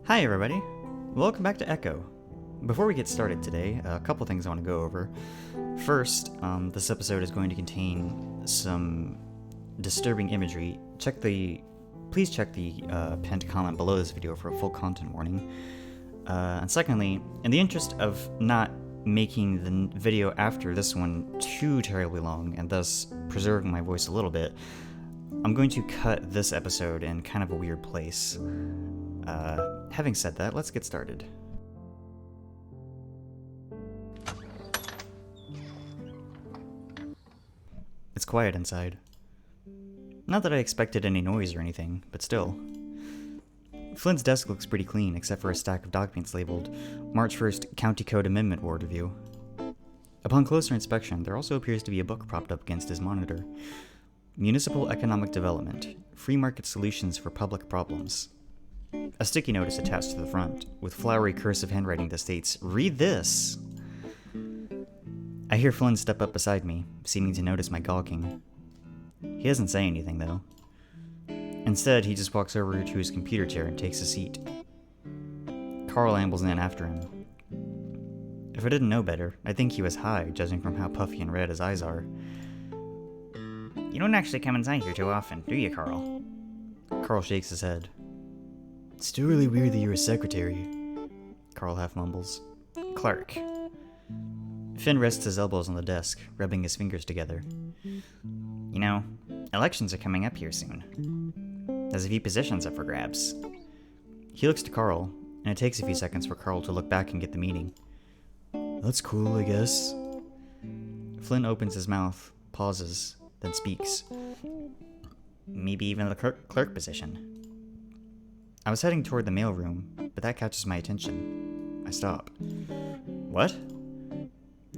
Hi everybody, welcome back to Echo. Before we get started today, a couple things I want to go over. First, this episode is going to contain some disturbing imagery. Please check the pinned comment below this video for a full content warning. And secondly, in the interest of not making the video after this one too terribly long and thus preserving my voice a little bit, I'm going to cut this episode in kind of a weird place. Having said that, let's get started. It's quiet inside. Not that I expected any noise or anything, but still. Flynn's desk looks pretty clean, except for a stack of documents labeled March 1st County Code Amendment Board Review. Upon closer inspection, there also appears to be a book propped up against his monitor. Municipal Economic Development, Free Market Solutions for Public Problems. A sticky note is attached to the front, with flowery cursive handwriting that states, "Read this!" I hear Flynn step up beside me, seeming to notice my gawking. He doesn't say anything, though. Instead, he just walks over to his computer chair and takes a seat. Carl ambles in after him. If I didn't know better, I'd think he was high, judging from how puffy and red his eyes are. You don't actually come inside here too often, do you, Carl? Carl shakes his head. Still really weird that you're a secretary, Carl half mumbles. Clerk. Finn rests his elbows on the desk, rubbing his fingers together. You know, elections are coming up here soon. There's a few positions up for grabs. He looks to Carl, and it takes a few seconds for Carl to look back and get the meaning. That's cool, I guess. Flynn opens his mouth, pauses, then speaks. Maybe even the clerk position. I was heading toward the mailroom, but that catches my attention. I stop. What?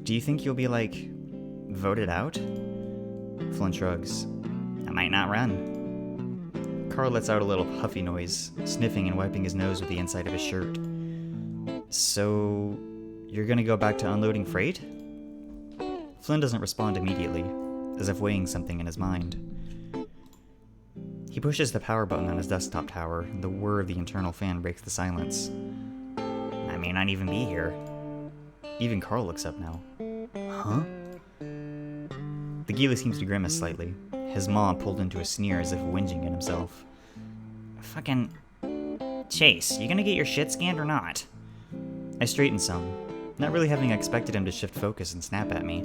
Do you think you'll be, voted out? Flynn shrugs. I might not run. Carl lets out a little huffy noise, sniffing and wiping his nose with the inside of his shirt. So, you're gonna go back to unloading freight? Flynn doesn't respond immediately, as if weighing something in his mind. He pushes the power button on his desktop tower, and the whir of the internal fan breaks the silence. I may not even be here. Even Carl looks up now. Huh? The Gila seems to grimace slightly, his maw pulled into a sneer as if whinging at himself. Fucking... Chase, you gonna get your shit scanned or not? I straighten some, not really having expected him to shift focus and snap at me.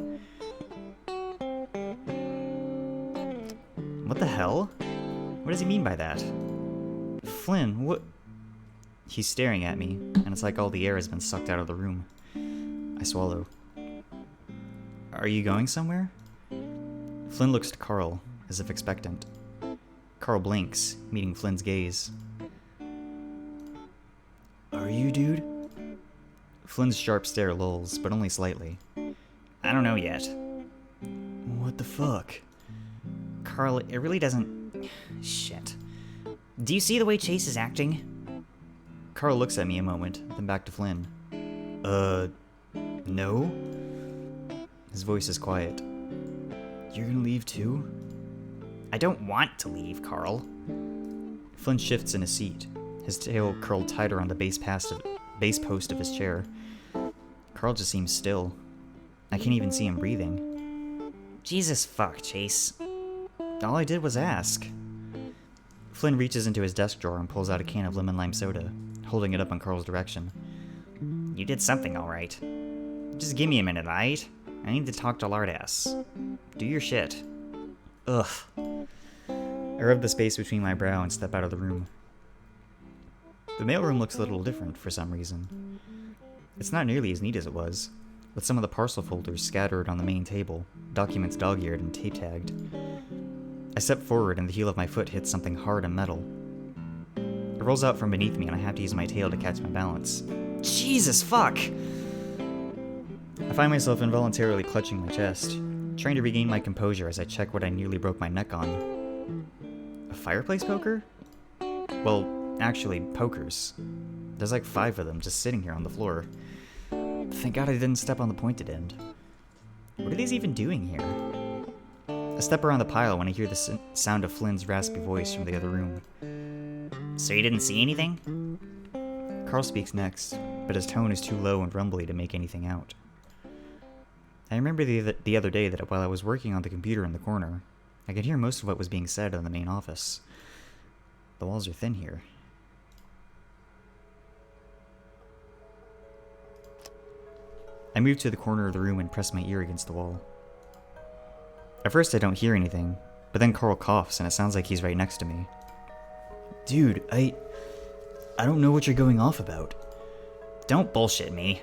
What the hell? What does he mean by that? Flynn, what? He's staring at me, and it's like all the air has been sucked out of the room. I swallow. Are you going somewhere? Flynn looks to Carl, as if expectant. Carl blinks, meeting Flynn's gaze. Are you, dude? Flynn's sharp stare lulls, but only slightly. I don't know yet. What the fuck? Carl, it really doesn't... Shit. Do you see the way Chase is acting? Carl looks at me a moment, then back to Flynn. No? His voice is quiet. You're gonna leave too? I don't want to leave, Carl. Flynn shifts in his seat, his tail curled tighter on the base post of his chair. Carl just seems still. I can't even see him breathing. Jesus fuck, Chase. All I did was ask. Flynn reaches into his desk drawer and pulls out a can of lemon lime soda, holding it up in Carl's direction. You did something alright. Just give me a minute, alright? I need to talk to Lardass. Do your shit. Ugh. I rub the space between my brow and step out of the room. The mailroom looks a little different for some reason. It's not nearly as neat as it was, with some of the parcel folders scattered on the main table, documents dog-eared and tape-tagged. I step forward and the heel of my foot hits something hard and metal. It rolls out from beneath me and I have to use my tail to catch my balance. Jesus fuck! I find myself involuntarily clutching my chest, trying to regain my composure as I check what I nearly broke my neck on. A fireplace poker? Well, actually, pokers. There's like 5 of them just sitting here on the floor. Thank God I didn't step on the pointed end. What are these even doing here? I step around the pile when I hear the sound of Flynn's raspy voice from the other room. So you didn't see anything? Carl speaks next, but his tone is too low and rumbly to make anything out. I remember the other day that while I was working on the computer in the corner, I could hear most of what was being said in the main office. The walls are thin here. I move to the corner of the room and press my ear against the wall. At first I don't hear anything, but then Carl coughs and it sounds like he's right next to me. Dude, I don't know what you're going off about. Don't bullshit me.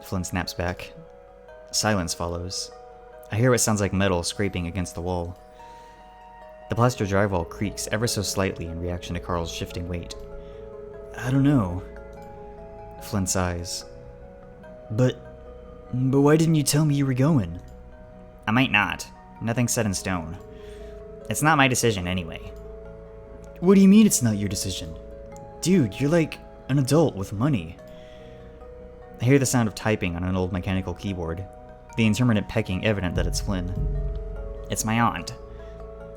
Flynn snaps back. Silence follows. I hear what sounds like metal scraping against the wall. The plaster drywall creaks ever so slightly in reaction to Carl's shifting weight. I don't know. Flynn sighs. But why didn't you tell me you were going? I might not. Nothing's set in stone. It's not my decision anyway. What do you mean it's not your decision? Dude, you're like an adult with money. I hear the sound of typing on an old mechanical keyboard, the intermittent pecking evident that it's Flynn. It's my aunt.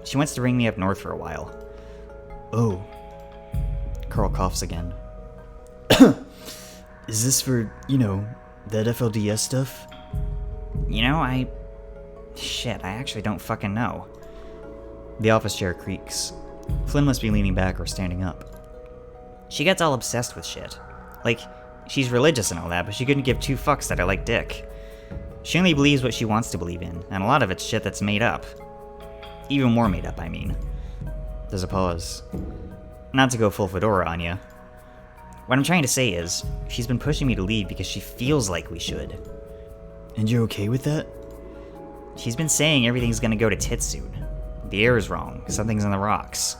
She wants to bring me up north for a while. Oh. Carl coughs again. Is this for, that FLDS stuff? Shit, I actually don't fucking know. The office chair creaks. Flynn must be leaning back or standing up. She gets all obsessed with shit. Like, she's religious and all that, but she couldn't give two fucks that I like dick. She only believes what she wants to believe in, and a lot of it's shit that's made up. Even more made up, I mean. There's a pause. Not to go full fedora on ya. What I'm trying to say is, she's been pushing me to leave because she feels like we should. And you're okay with that? She's been saying everything's gonna go to tits soon. The air is wrong, something's in the rocks.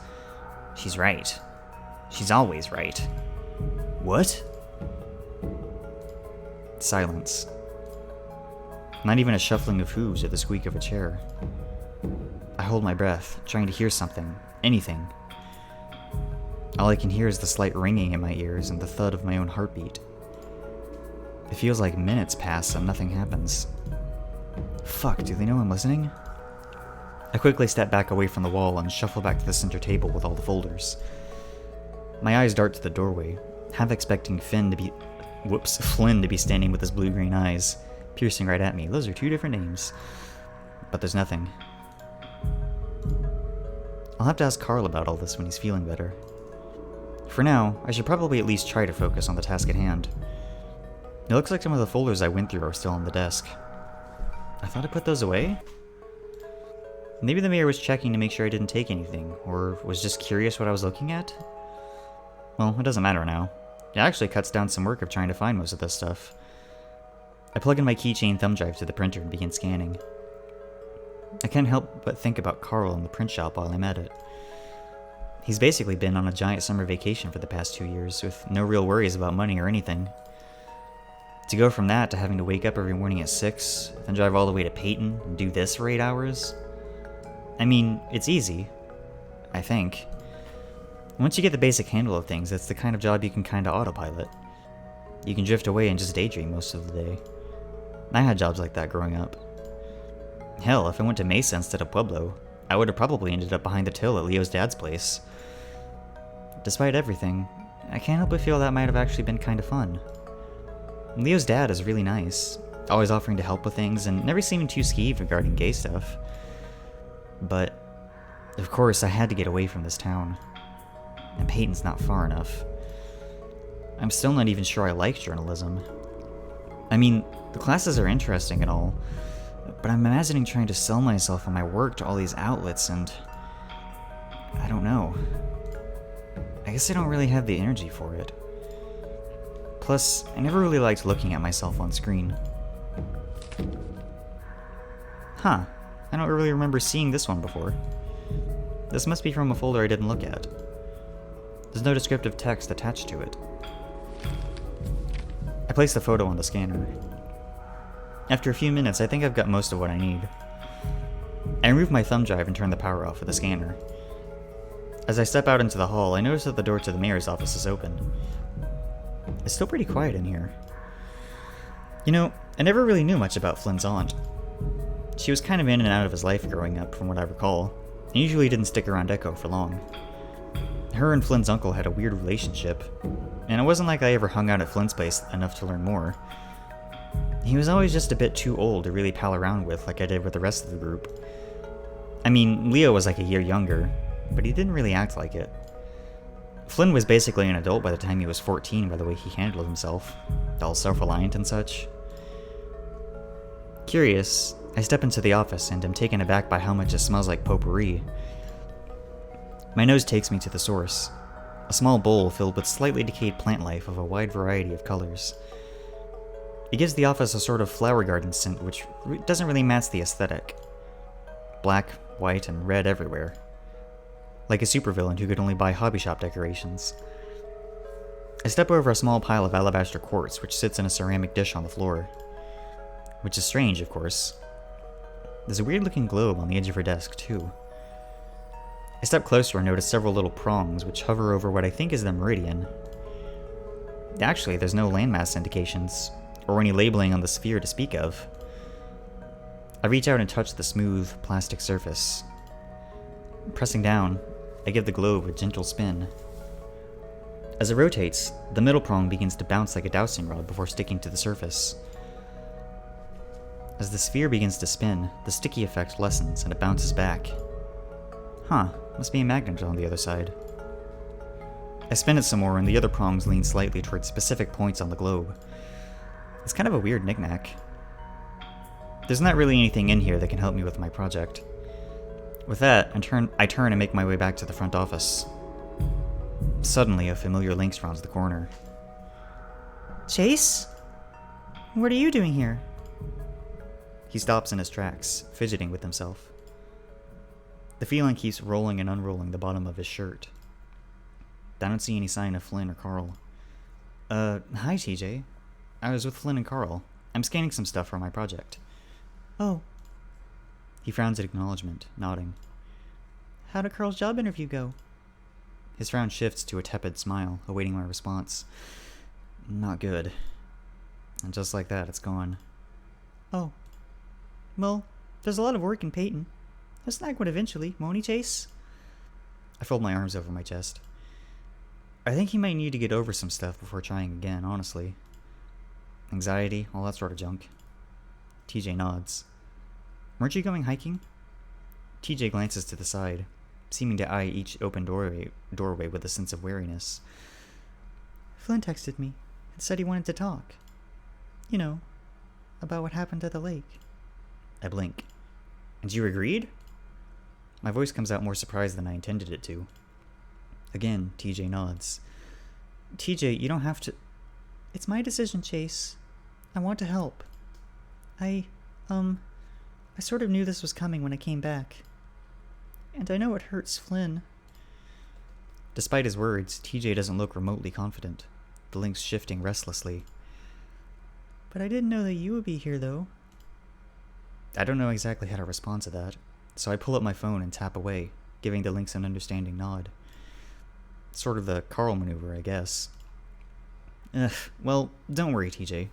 She's right. She's always right. What? Silence. Not even a shuffling of hooves or the squeak of a chair. I hold my breath, trying to hear something, anything. All I can hear is the slight ringing in my ears and the thud of my own heartbeat. It feels like minutes pass and nothing happens. Fuck, do they know I'm listening? I quickly step back away from the wall and shuffle back to the center table with all the folders. My eyes dart to the doorway, half expecting Flynn to be standing with his blue-green eyes, piercing right at me. Those are two different names. But there's nothing. I'll have to ask Carl about all this when he's feeling better. For now, I should probably at least try to focus on the task at hand. It looks like some of the folders I went through are still on the desk. I thought I put those away? Maybe the mayor was checking to make sure I didn't take anything, or was just curious what I was looking at? Well, it doesn't matter now. It actually cuts down some work of trying to find most of this stuff. I plug in my keychain thumb drive to the printer and begin scanning. I can't help but think about Carl in the print shop while I'm at it. He's basically been on a giant summer vacation for the past 2 years, with no real worries about money or anything. To go from that to having to wake up every morning at 6, then drive all the way to Peyton and do this for 8 hours? I mean, it's easy. I think. Once you get the basic handle of things, it's the kind of job you can kinda autopilot. You can drift away and just daydream most of the day. I had jobs like that growing up. Hell, if I went to Mesa instead of Pueblo, I would have probably ended up behind the till at Leo's dad's place. Despite everything, I can't help but feel that might have actually been kinda fun. Leo's dad is really nice, always offering to help with things and never seeming too skeeved regarding gay stuff. But, of course, I had to get away from this town. And Peyton's not far enough. I'm still not even sure I like journalism. I mean, the classes are interesting and all, but I'm imagining trying to sell myself and my work to all these outlets and... I don't know. I guess I don't really have the energy for it. Plus, I never really liked looking at myself on screen. Huh. I don't really remember seeing this one before. This must be from a folder I didn't look at. There's no descriptive text attached to it. I place the photo on the scanner. After a few minutes, I think I've got most of what I need. I remove my thumb drive and turn the power off of the scanner. As I step out into the hall, I notice that the door to the mayor's office is open. It's still pretty quiet in here. I never really knew much about Flynn's aunt. She was kind of in and out of his life growing up, from what I recall, and usually didn't stick around Echo for long. Her and Flynn's uncle had a weird relationship. And it wasn't like I ever hung out at Flynn's place enough to learn more. He was always just a bit too old to really pal around with like I did with the rest of the group. I mean, Leo was like a year younger, but he didn't really act like it. Flynn was basically an adult by the time he was 14 by the way he handled himself, all self-reliant and such. Curious, I step into the office and am taken aback by how much it smells like potpourri. My nose takes me to the source, a small bowl filled with slightly decayed plant life of a wide variety of colors. It gives the office a sort of flower garden scent which doesn't really match the aesthetic. Black, white, and red everywhere. Like a supervillain who could only buy hobby shop decorations. I step over a small pile of alabaster quartz which sits in a ceramic dish on the floor. Which is strange, of course. There's a weird looking globe on the edge of her desk, too. I step closer and notice several little prongs which hover over what I think is the meridian. Actually, there's no landmass indications, or any labeling on the sphere to speak of. I reach out and touch the smooth, plastic surface. Pressing down, I give the globe a gentle spin. As it rotates, the middle prong begins to bounce like a dowsing rod before sticking to the surface. As the sphere begins to spin, the sticky effect lessens and it bounces back. Huh, must be a magnet on the other side. I spin it some more and the other prongs lean slightly towards specific points on the globe. It's kind of a weird knickknack. There's not really anything in here that can help me with my project. With that, I turn and make my way back to the front office. Suddenly, a familiar lynx rounds the corner. Chase? What are you doing here? He stops in his tracks, fidgeting with himself. The feline keeps rolling and unrolling the bottom of his shirt. I don't see any sign of Flynn or Carl. Hi TJ. I was with Flynn and Carl. I'm scanning some stuff for my project. Oh. He frowns at acknowledgement, nodding. How did Carl's job interview go? His frown shifts to a tepid smile, awaiting my response. Not good. And just like that, it's gone. Oh. Well, there's a lot of work in Peyton. He'll snag one eventually, won't he, Chase? I fold my arms over my chest. I think he might need to get over some stuff before trying again, honestly. Anxiety, all that sort of junk. TJ nods. Weren't you going hiking? TJ glances to the side, seeming to eye each open doorway with a sense of wariness. Flynn texted me and said he wanted to talk. You know, about what happened at the lake. I blink. And you agreed? My voice comes out more surprised than I intended it to. Again, TJ nods. TJ, you don't have to... It's my decision, Chase. I want to help. I sort of knew this was coming when I came back. And I know it hurts Flynn. Despite his words, TJ doesn't look remotely confident, the lynx shifting restlessly. But I didn't know that you would be here, though. I don't know exactly how to respond to that, so I pull up my phone and tap away, giving the lynx an understanding nod. Sort of the Carl maneuver, I guess. Well, don't worry, TJ.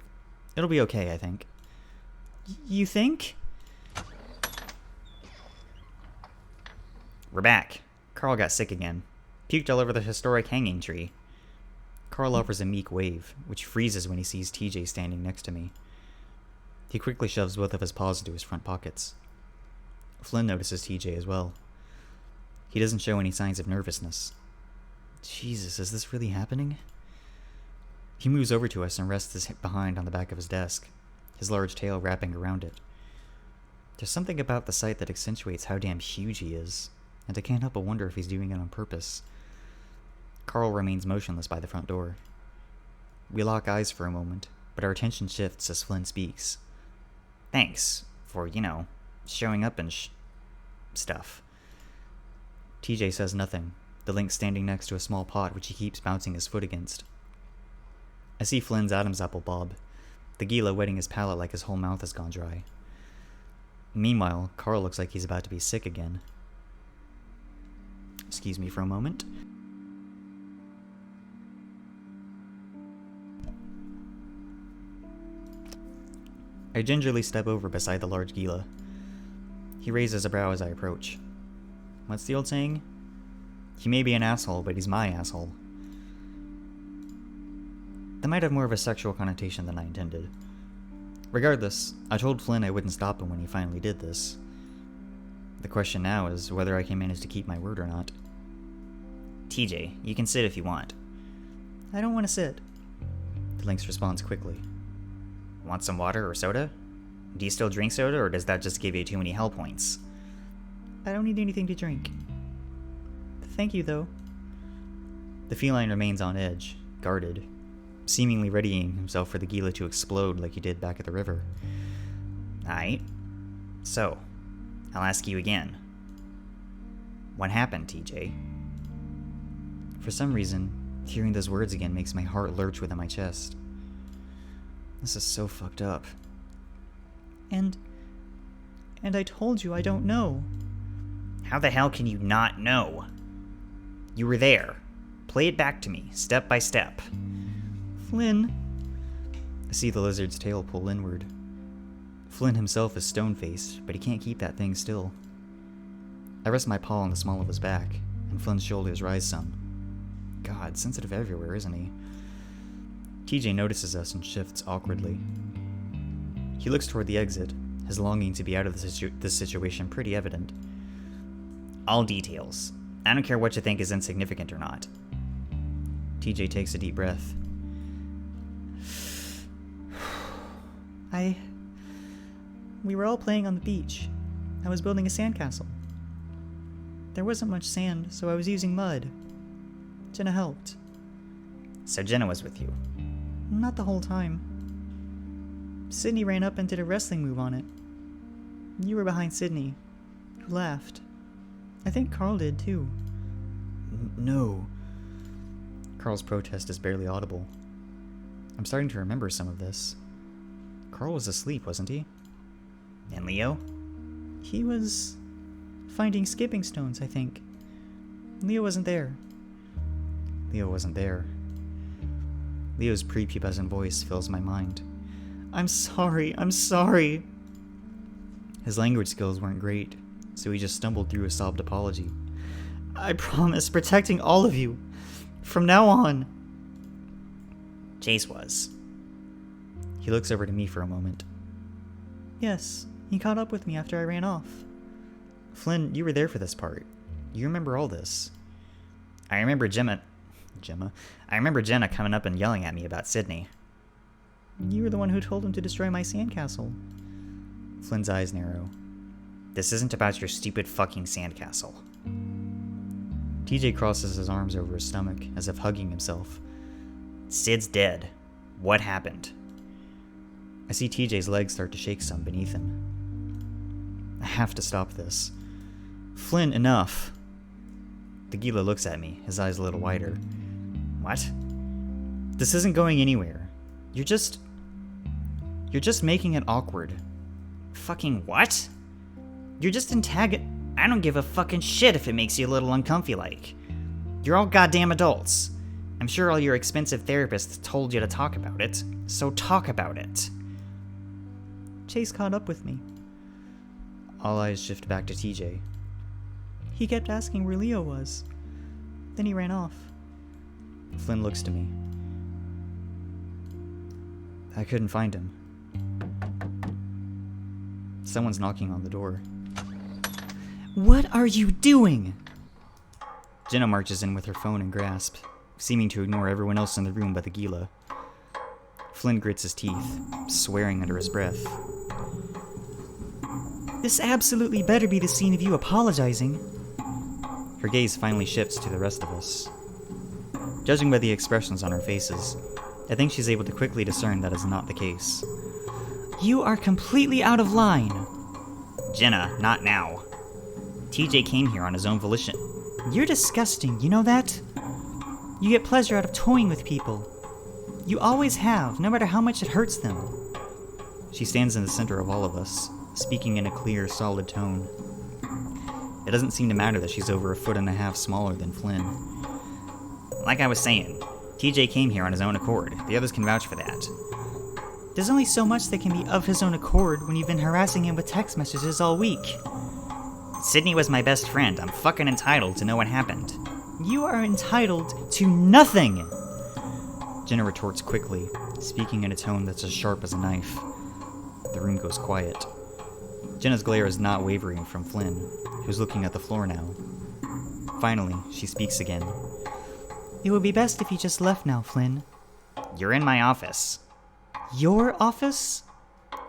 It'll be okay, I think. You think? We're back. Carl got sick again. Puked all over the historic hanging tree. Carl offers a meek wave, which freezes when he sees TJ standing next to me. He quickly shoves both of his paws into his front pockets. Flynn notices TJ as well. He doesn't show any signs of nervousness. Jesus, is this really happening? He moves over to us and rests his behind on the back of his desk, his large tail wrapping around it. There's something about the sight that accentuates how damn huge he is, and I can't help but wonder if he's doing it on purpose. Carl remains motionless by the front door. We lock eyes for a moment, but our attention shifts as Flynn speaks. Thanks for, showing up and stuff. TJ says nothing, the lynx standing next to a small pot which he keeps bouncing his foot against. I see Flynn's Adam's apple bob, the Gila wetting his palate like his whole mouth has gone dry. Meanwhile, Carl looks like he's about to be sick again. Excuse me for a moment. I gingerly step over beside the large Gila. He raises a brow as I approach. What's the old saying? He may be an asshole, but he's my asshole. that might have more of a sexual connotation than I intended. Regardless, I told Flynn I wouldn't stop him when he finally did this. The question now is whether I can manage to keep my word or not. TJ, you can sit if you want. I don't want to sit. The Lynx responds quickly. Want some water or soda? Do you still drink soda, or does that just give you too many hell points? I don't need anything to drink. Thank you, though. The feline remains on edge, guarded, seemingly readying himself for the Gila to explode like he did back at the river. Aight. So, I'll ask you again. What happened, TJ? For some reason, hearing those words again makes my heart lurch within my chest. This is so fucked up. And I told you I don't know. How the hell can you not know? You were there. Play it back to me, step by step. Flynn. I see the lizard's tail pull inward. Flynn himself is stone-faced, but he can't keep that thing still. I rest my paw on the small of his back, and Flynn's shoulders rise some. God, sensitive everywhere, isn't he? TJ notices us and shifts awkwardly. He looks toward the exit, his longing to be out of this situation pretty evident. All details. I don't care what you think is insignificant or not. TJ takes a deep breath. We were all playing on the beach. I was building a sandcastle. There wasn't much sand, so I was using mud. Jenna helped. So Jenna was with you? Not the whole time. Sydney ran up and did a wrestling move on it. You were behind Sydney. You laughed. I think Carl did, too. No. Carl's protest is barely audible. I'm starting to remember some of this. Carl was asleep, wasn't he? And Leo? He was finding skipping stones, I think. Leo wasn't there. Leo's prepubescent voice fills my mind. I'm sorry. His language skills weren't great, so he just stumbled through a sobbed apology. I promise, protecting all of you. From now on. Chase was. He looks over to me for a moment. Yes, he caught up with me after I ran off. Flynn, you were there for this part. You remember all this. I remember Jenna coming up and yelling at me about Sydney. You were the one who told him to destroy my sandcastle. Flynn's eyes narrow. This isn't about your stupid fucking sandcastle. TJ crosses his arms over his stomach, as if hugging himself. Sid's dead. What happened? I see TJ's legs start to shake some beneath him. I have to stop this. Flynn, enough. The Gila looks at me, his eyes a little wider. What? This isn't going anywhere. You're just making it awkward. Fucking what? You're just I don't give a fucking shit if it makes you a little uncomfy-like. You're all goddamn adults. I'm sure all your expensive therapists told you to talk about it, so talk about it. Chase caught up with me. All eyes shift back to TJ. He kept asking where Leo was. Then he ran off. Flynn looks to me. I couldn't find him. Someone's knocking on the door. What are you doing? Jenna marches in with her phone in grasp, seeming to ignore everyone else in the room but the Gila. Flynn grits his teeth, swearing under his breath. This absolutely better be the scene of you apologizing. Her gaze finally shifts to the rest of us. Judging by the expressions on our faces, I think she's able to quickly discern that is not the case. You are completely out of line. Jenna, not now. TJ came here on his own volition. You're disgusting, you know that? You get pleasure out of toying with people. You always have, no matter how much it hurts them. She stands in the center of all of us, speaking in a clear, solid tone. It doesn't seem to matter that she's over 1.5 feet smaller than Flynn. Like I was saying, TJ came here on his own accord. The others can vouch for that. There's only so much that can be of his own accord when you've been harassing him with text messages all week. Sydney was my best friend. I'm fucking entitled to know what happened. You are entitled to nothing! Jenna retorts quickly, speaking in a tone that's as sharp as a knife. The room goes quiet. Jenna's glare is not wavering from Flynn, who's looking at the floor now. Finally, she speaks again. It would be best if you just left now, Flynn. You're in my office. Your office?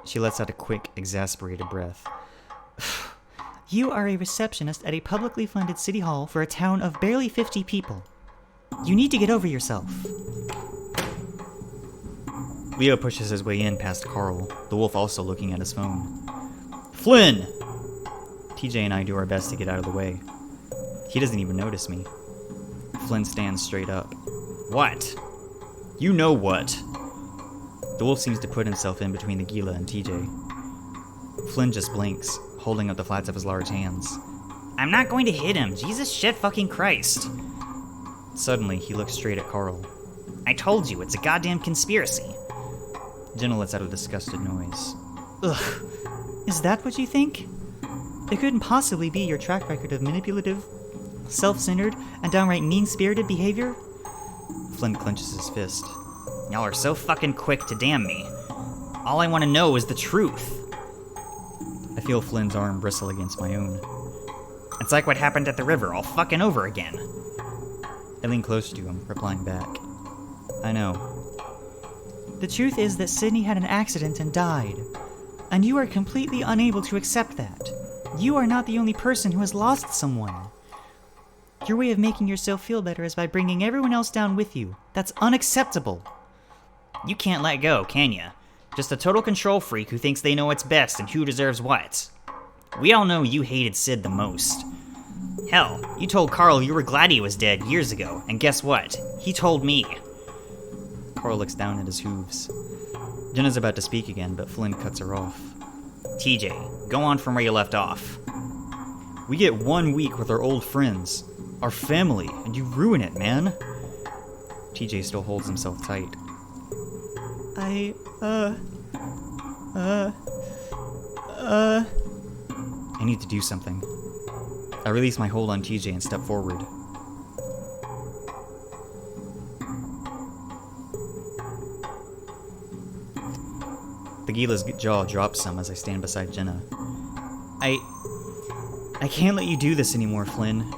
She lets out a quick, exasperated breath. You are a receptionist at a publicly funded city hall for a town of barely 50 people. You need to get over yourself. Leo pushes his way in past Carl, the wolf also looking at his phone. Flynn! TJ and I do our best to get out of the way. He doesn't even notice me. Flynn stands straight up. What? You know what? The wolf seems to put himself in between the Gila and TJ. Flynn just blinks, holding up the flats of his large hands. I'm not going to hit him, Jesus shit fucking Christ. Suddenly, he looks straight at Carl. I told you, it's a goddamn conspiracy. Jenna lets out a disgusted noise. Ugh. Is that what you think? It couldn't possibly be your track record of manipulative, self-centered, and downright mean-spirited behavior? Flynn clenches his fist. Y'all are so fucking quick to damn me. All I want to know is the truth. I feel Flynn's arm bristle against my own. It's like what happened at the river all fucking over again. I lean closer to him, replying back. I know. The truth is that Sydney had an accident and died. And you are completely unable to accept that. You are not the only person who has lost someone. Your way of making yourself feel better is by bringing everyone else down with you. That's unacceptable. You can't let go, can ya? Just a total control freak who thinks they know what's best and who deserves what. We all know you hated Sid the most. Hell, you told Carl you were glad he was dead years ago, and guess what? He told me. Carl looks down at his hooves. Jenna's about to speak again, but Flynn cuts her off. TJ, go on from where you left off. We get 1 week with our old friends, our family, and you ruin it, man. TJ still holds himself tight. I need to do something. I release my hold on TJ and step forward. The Gila's jaw drops some as I stand beside Jenna. I can't let you do this anymore, Flynn.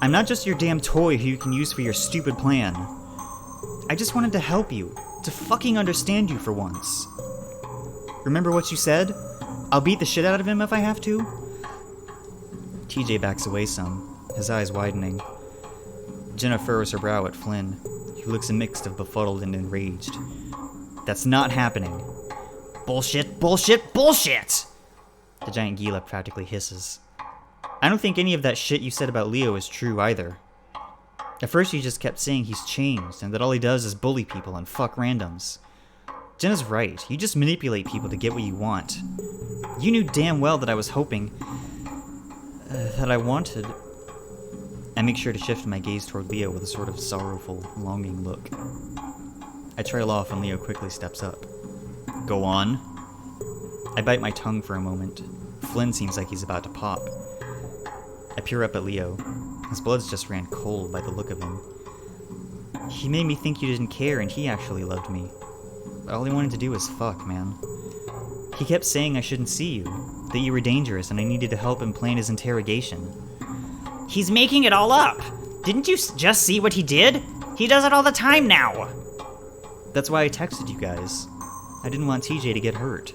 I'm not just your damn toy who you can use for your stupid plan. I just wanted to help you, to fucking understand you for once. Remember what you said? I'll beat the shit out of him if I have to? TJ backs away some, his eyes widening. Jenna furrows her brow at Flynn, who looks a mix of befuddled and enraged. That's not happening. Bullshit, bullshit, bullshit! The giant Gila practically hisses. I don't think any of that shit you said about Leo is true either. At first you just kept saying he's changed and that all he does is bully people and fuck randoms. Jenna's right, you just manipulate people to get what you want. You knew damn well that I was hoping... that I wanted... I make sure to shift my gaze toward Leo with a sort of sorrowful, longing look. I trail off and Leo quickly steps up. Go on. I bite my tongue for a moment. Flynn seems like he's about to pop. I peer up at Leo. His blood's just ran cold by the look of him. He made me think you didn't care and he actually loved me. But all he wanted to do was fuck, man. He kept saying I shouldn't see you, that you were dangerous and I needed to help him plan his interrogation. He's making it all up! Didn't you just see what he did? He does it all the time now! That's why I texted you guys. I didn't want TJ to get hurt.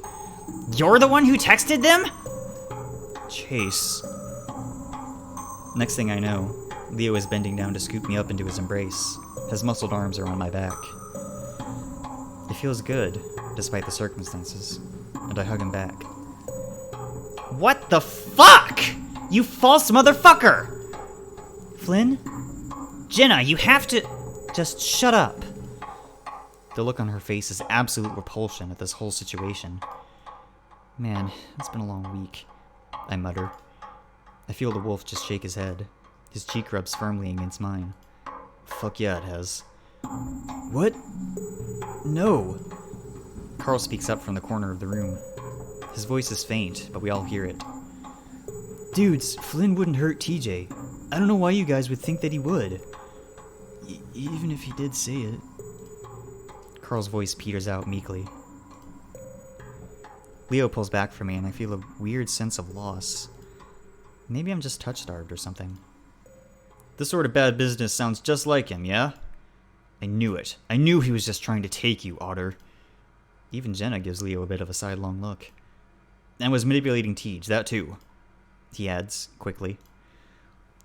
You're the one who texted them? Chase. Next thing I know, Leo is bending down to scoop me up into his embrace. His muscled arms are on my back. It feels good, despite the circumstances, and I hug him back. What the fuck? You false motherfucker! Flynn? Jenna, you have to... Just shut up. The look on her face is absolute repulsion at this whole situation. Man, it's been a long week, I mutter. I feel the wolf just shake his head. His cheek rubs firmly against mine. Fuck yeah, it has. What? No. Carl speaks up from the corner of the room. His voice is faint, but we all hear it. Dudes, Flynn wouldn't hurt TJ. I don't know why you guys would think that he would. Even if he did say it. Carl's voice peters out meekly. Leo pulls back from me and I feel a weird sense of loss. Maybe I'm just touch-starved or something. This sort of bad business sounds just like him, yeah? I knew it. I knew he was just trying to take you, Otter. Even Jenna gives Leo a bit of a sidelong look. And was manipulating Tej, that too. He adds, quickly.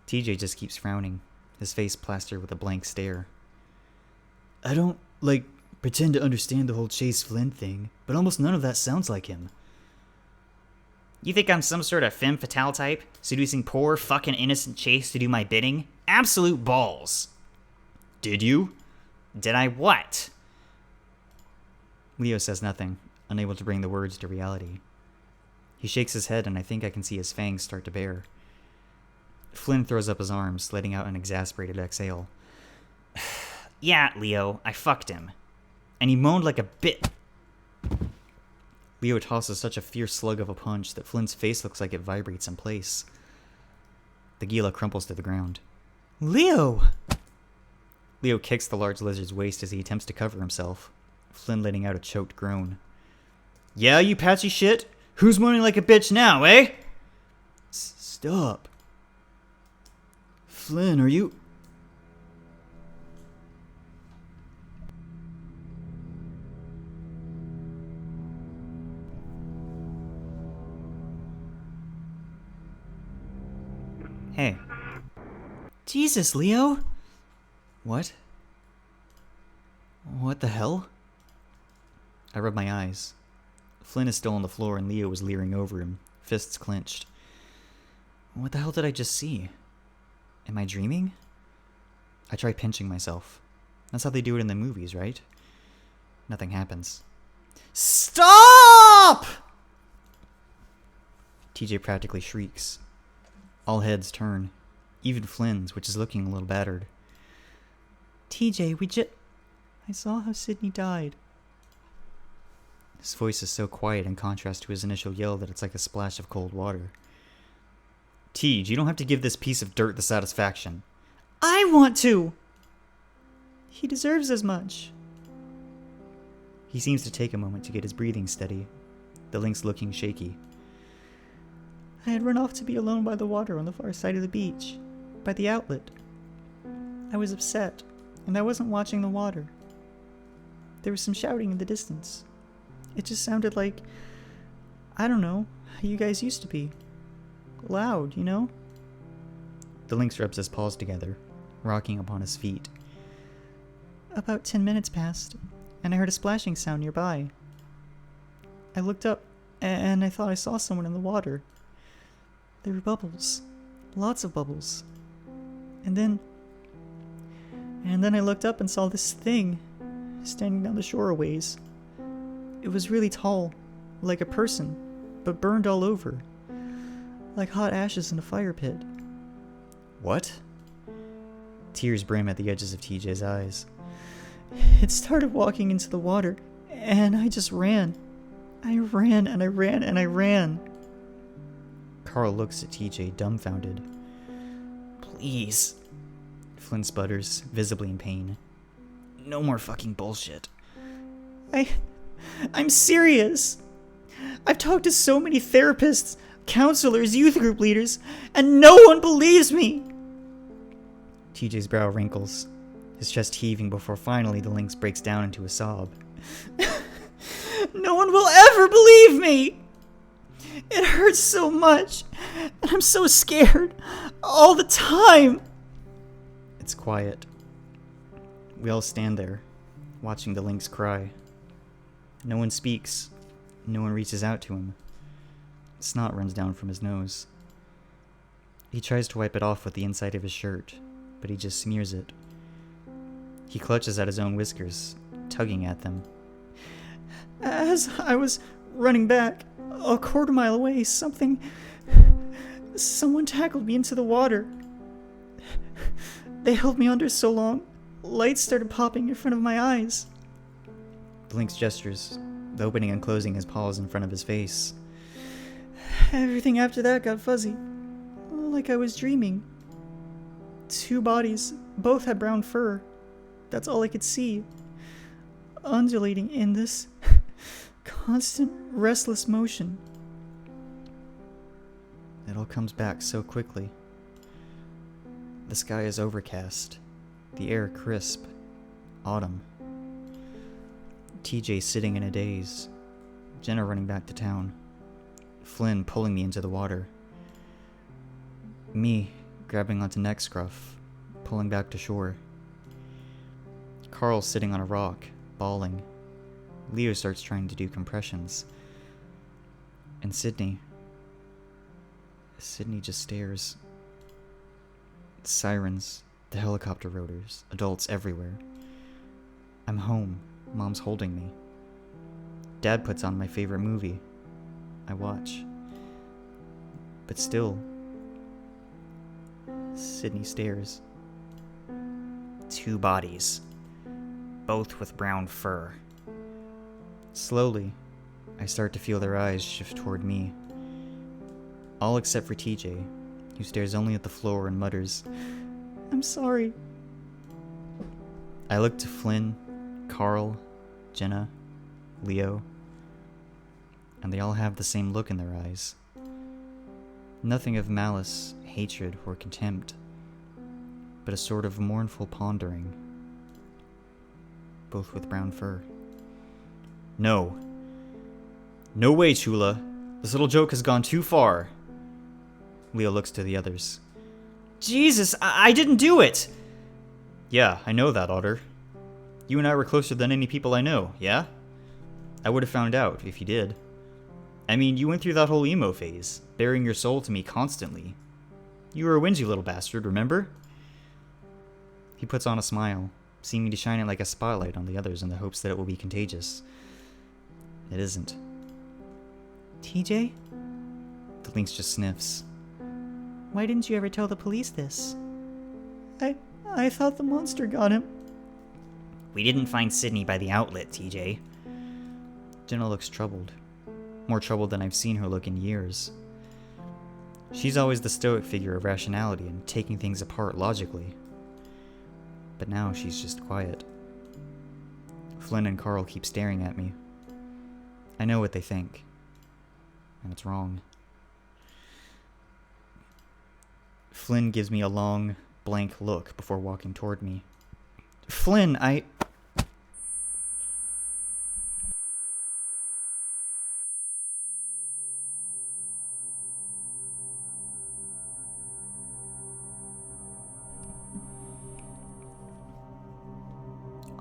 TJ just keeps frowning, his face plastered with a blank stare. I don't, pretend to understand the whole Chase Flynn thing, but almost none of that sounds like him. You think I'm some sort of femme fatale type, seducing poor fucking innocent Chase to do my bidding? Absolute balls. Did you? Did I what? Leo says nothing, unable to bring the words to reality. He shakes his head and I think I can see his fangs start to bare. Flynn throws up his arms, letting out an exasperated exhale. Yeah, Leo, I fucked him. And he moaned like a bit. Leo tosses such a fierce slug of a punch that Flynn's face looks like it vibrates in place. The Gila crumples to the ground. Leo! Leo kicks the large lizard's waist as he attempts to cover himself, Flynn letting out a choked groan. Yeah, you patchy shit? Who's moaning like a bitch now, eh? Stop. Flynn, are you... Hey. Jesus, Leo! What? What the hell? I rub my eyes. Flynn is still on the floor and Leo is leering over him, fists clenched. What the hell did I just see? Am I dreaming? I try pinching myself. That's how they do it in the movies, right? Nothing happens. Stop! TJ practically shrieks. All heads turn, even Flynn's, which is looking a little battered. TJ, I saw how Sydney died. His voice is so quiet in contrast to his initial yell that it's like a splash of cold water. Tej, you don't have to give this piece of dirt the satisfaction. I want to! He deserves as much. He seems to take a moment to get his breathing steady, the lynx looking shaky. I had run off to be alone by the water on the far side of the beach, by the outlet. I was upset, and I wasn't watching the water. There was some shouting in the distance. It just sounded like, I don't know, how you guys used to be. Loud, you know? The lynx rubs his paws together, rocking upon his feet. About 10 minutes passed, and I heard a splashing sound nearby. I looked up, and I thought I saw someone in the water. There were bubbles. Lots of bubbles. And then I looked up and saw this thing standing down the shore a ways. It was really tall, like a person, but burned all over. Like hot ashes in a fire pit. What? Tears brim at the edges of TJ's eyes. It started walking into the water, and I just ran. I ran and I ran and I ran. Carl looks at TJ dumbfounded. Please. Flynn sputters, visibly in pain. No more fucking bullshit. I'm serious. I've talked to so many therapists, counselors, youth group leaders, and no one believes me. TJ's brow wrinkles, his chest heaving before finally the lynx breaks down into a sob. No one will ever believe me! It hurts so much, and I'm so scared, all the time! It's quiet. We all stand there, watching the lynx cry. No one speaks. No one reaches out to him. Snot runs down from his nose. He tries to wipe it off with the inside of his shirt, but he just smears it. He clutches at his own whiskers, tugging at them. As I was running back, a quarter mile away, someone tackled me into the water. They held me under so long, lights started popping in front of my eyes. The lynx gestures, the opening and closing his paws in front of his face. Everything after that got fuzzy, like I was dreaming. Two bodies, both had brown fur. That's all I could see. undulating in this constant restless motion. It all comes back so quickly. The sky is overcast, the air crisp, autumn. TJ sitting in a daze, Jenna running back to town, Flynn pulling me into the water, me grabbing onto neck scruff, pulling back to shore. Carl sitting on a rock, bawling. Leo starts trying to do compressions. And Sydney just stares. Sirens, the helicopter rotors, adults everywhere. I'm home. Mom's holding me. Dad puts on my favorite movie. I watch. But still, Sydney stares. 2 bodies, both with brown fur. Slowly, I start to feel their eyes shift toward me. All except for TJ, who stares only at the floor and mutters, "I'm sorry." I look to Flynn, Carl, Jenna, Leo, and they all have the same look in their eyes. Nothing of malice, hatred, or contempt, but a sort of mournful pondering. Both with brown fur. No. No way, Chula. This little joke has gone too far. Leo looks to the others. Jesus, I didn't do it! Yeah, I know that, Otter. You and I were closer than any people I know, yeah? I would have found out if you did. I mean, you went through that whole emo phase, bearing your soul to me constantly. You were a whingy little bastard, remember? He puts on a smile, seeming to shine it like a spotlight on the others in the hopes that it will be contagious. It isn't. TJ? The lynx just sniffs. Why didn't you ever tell the police this? I thought the monster got him. We didn't find Sydney by the outlet, TJ. Jenna looks troubled. More troubled than I've seen her look in years. She's always the stoic figure of rationality and taking things apart logically. But now she's just quiet. Flynn and Carl keep staring at me. I know what they think. And it's wrong. Flynn gives me a long, blank look before walking toward me. Flynn,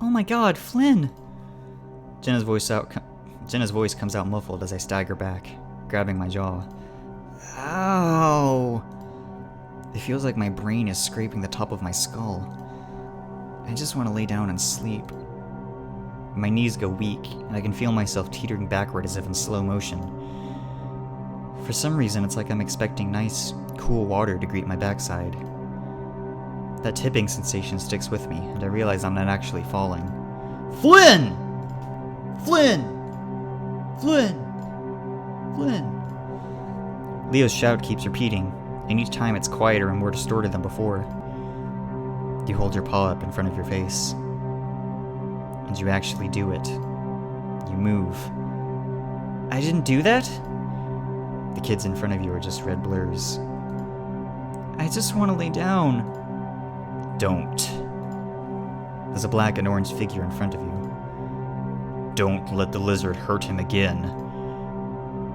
Oh my god, Flynn! Jenna's voice comes out muffled as I stagger back, grabbing my jaw. Ow! It feels like my brain is scraping the top of my skull. I just want to lay down and sleep. My knees go weak, and I can feel myself teetering backward as if in slow motion. For some reason, it's like I'm expecting nice, cool water to greet my backside. That tipping sensation sticks with me, and I realize I'm not actually falling. Flynn! Flynn! Flynn! Flynn! Leo's shout keeps repeating, and each time it's quieter and more distorted than before. You hold your paw up in front of your face. And you actually do it. You move. I didn't do that? The kids in front of you are just red blurs. I just want to lay down. Don't. There's a black and orange figure in front of you. Don't let the lizard hurt him again.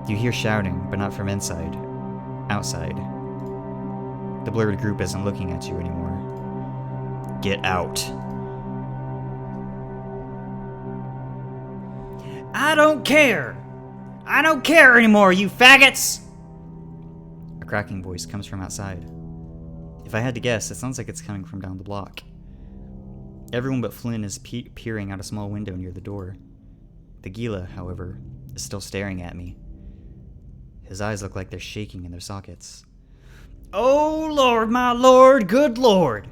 You hear shouting, but not from inside. Outside. The blurred group isn't looking at you anymore. Get out. I don't care! I don't care anymore, you faggots! A cracking voice comes from outside. If I had to guess, it sounds like it's coming from down the block. Everyone but Flynn is peering out a small window near the door. The Gila, however, is still staring at me. His eyes look like they're shaking in their sockets. Oh, Lord, my Lord, good Lord!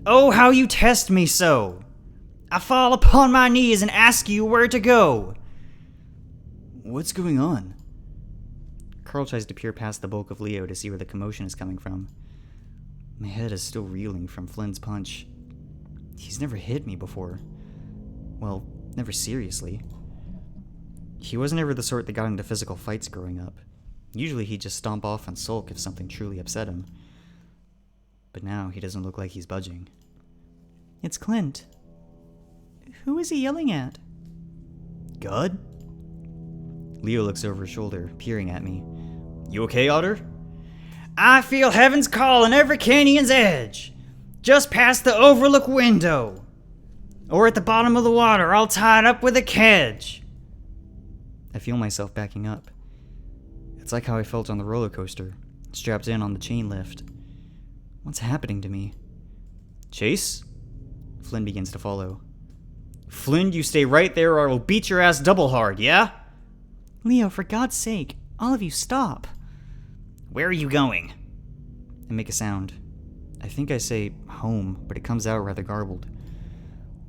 Oh, how you test me so! I fall upon my knees and ask you where to go! What's going on? Carl tries to peer past the bulk of Leo to see where the commotion is coming from. My head is still reeling from Flynn's punch. He's never hit me before. Well, Never seriously. He wasn't ever the sort that got into physical fights growing up. Usually he'd just stomp off and sulk if something truly upset him. But now he doesn't look like he's budging. It's Clint. Who is he yelling at? God? Leo looks over his shoulder, peering at me. You okay, Otter? I feel heaven's call on every canyon's edge. Just past the overlook window. Or at the bottom of the water, all tied up with a kedge. I feel myself backing up. It's like how I felt on the roller coaster, strapped in on the chain lift. What's happening to me? Chase? Flynn begins to follow. Flynn, you stay right there or I will beat your ass double hard, yeah? Leo, for God's sake, all of you stop. Where are you going? I make a sound. I think I say home, but it comes out rather garbled.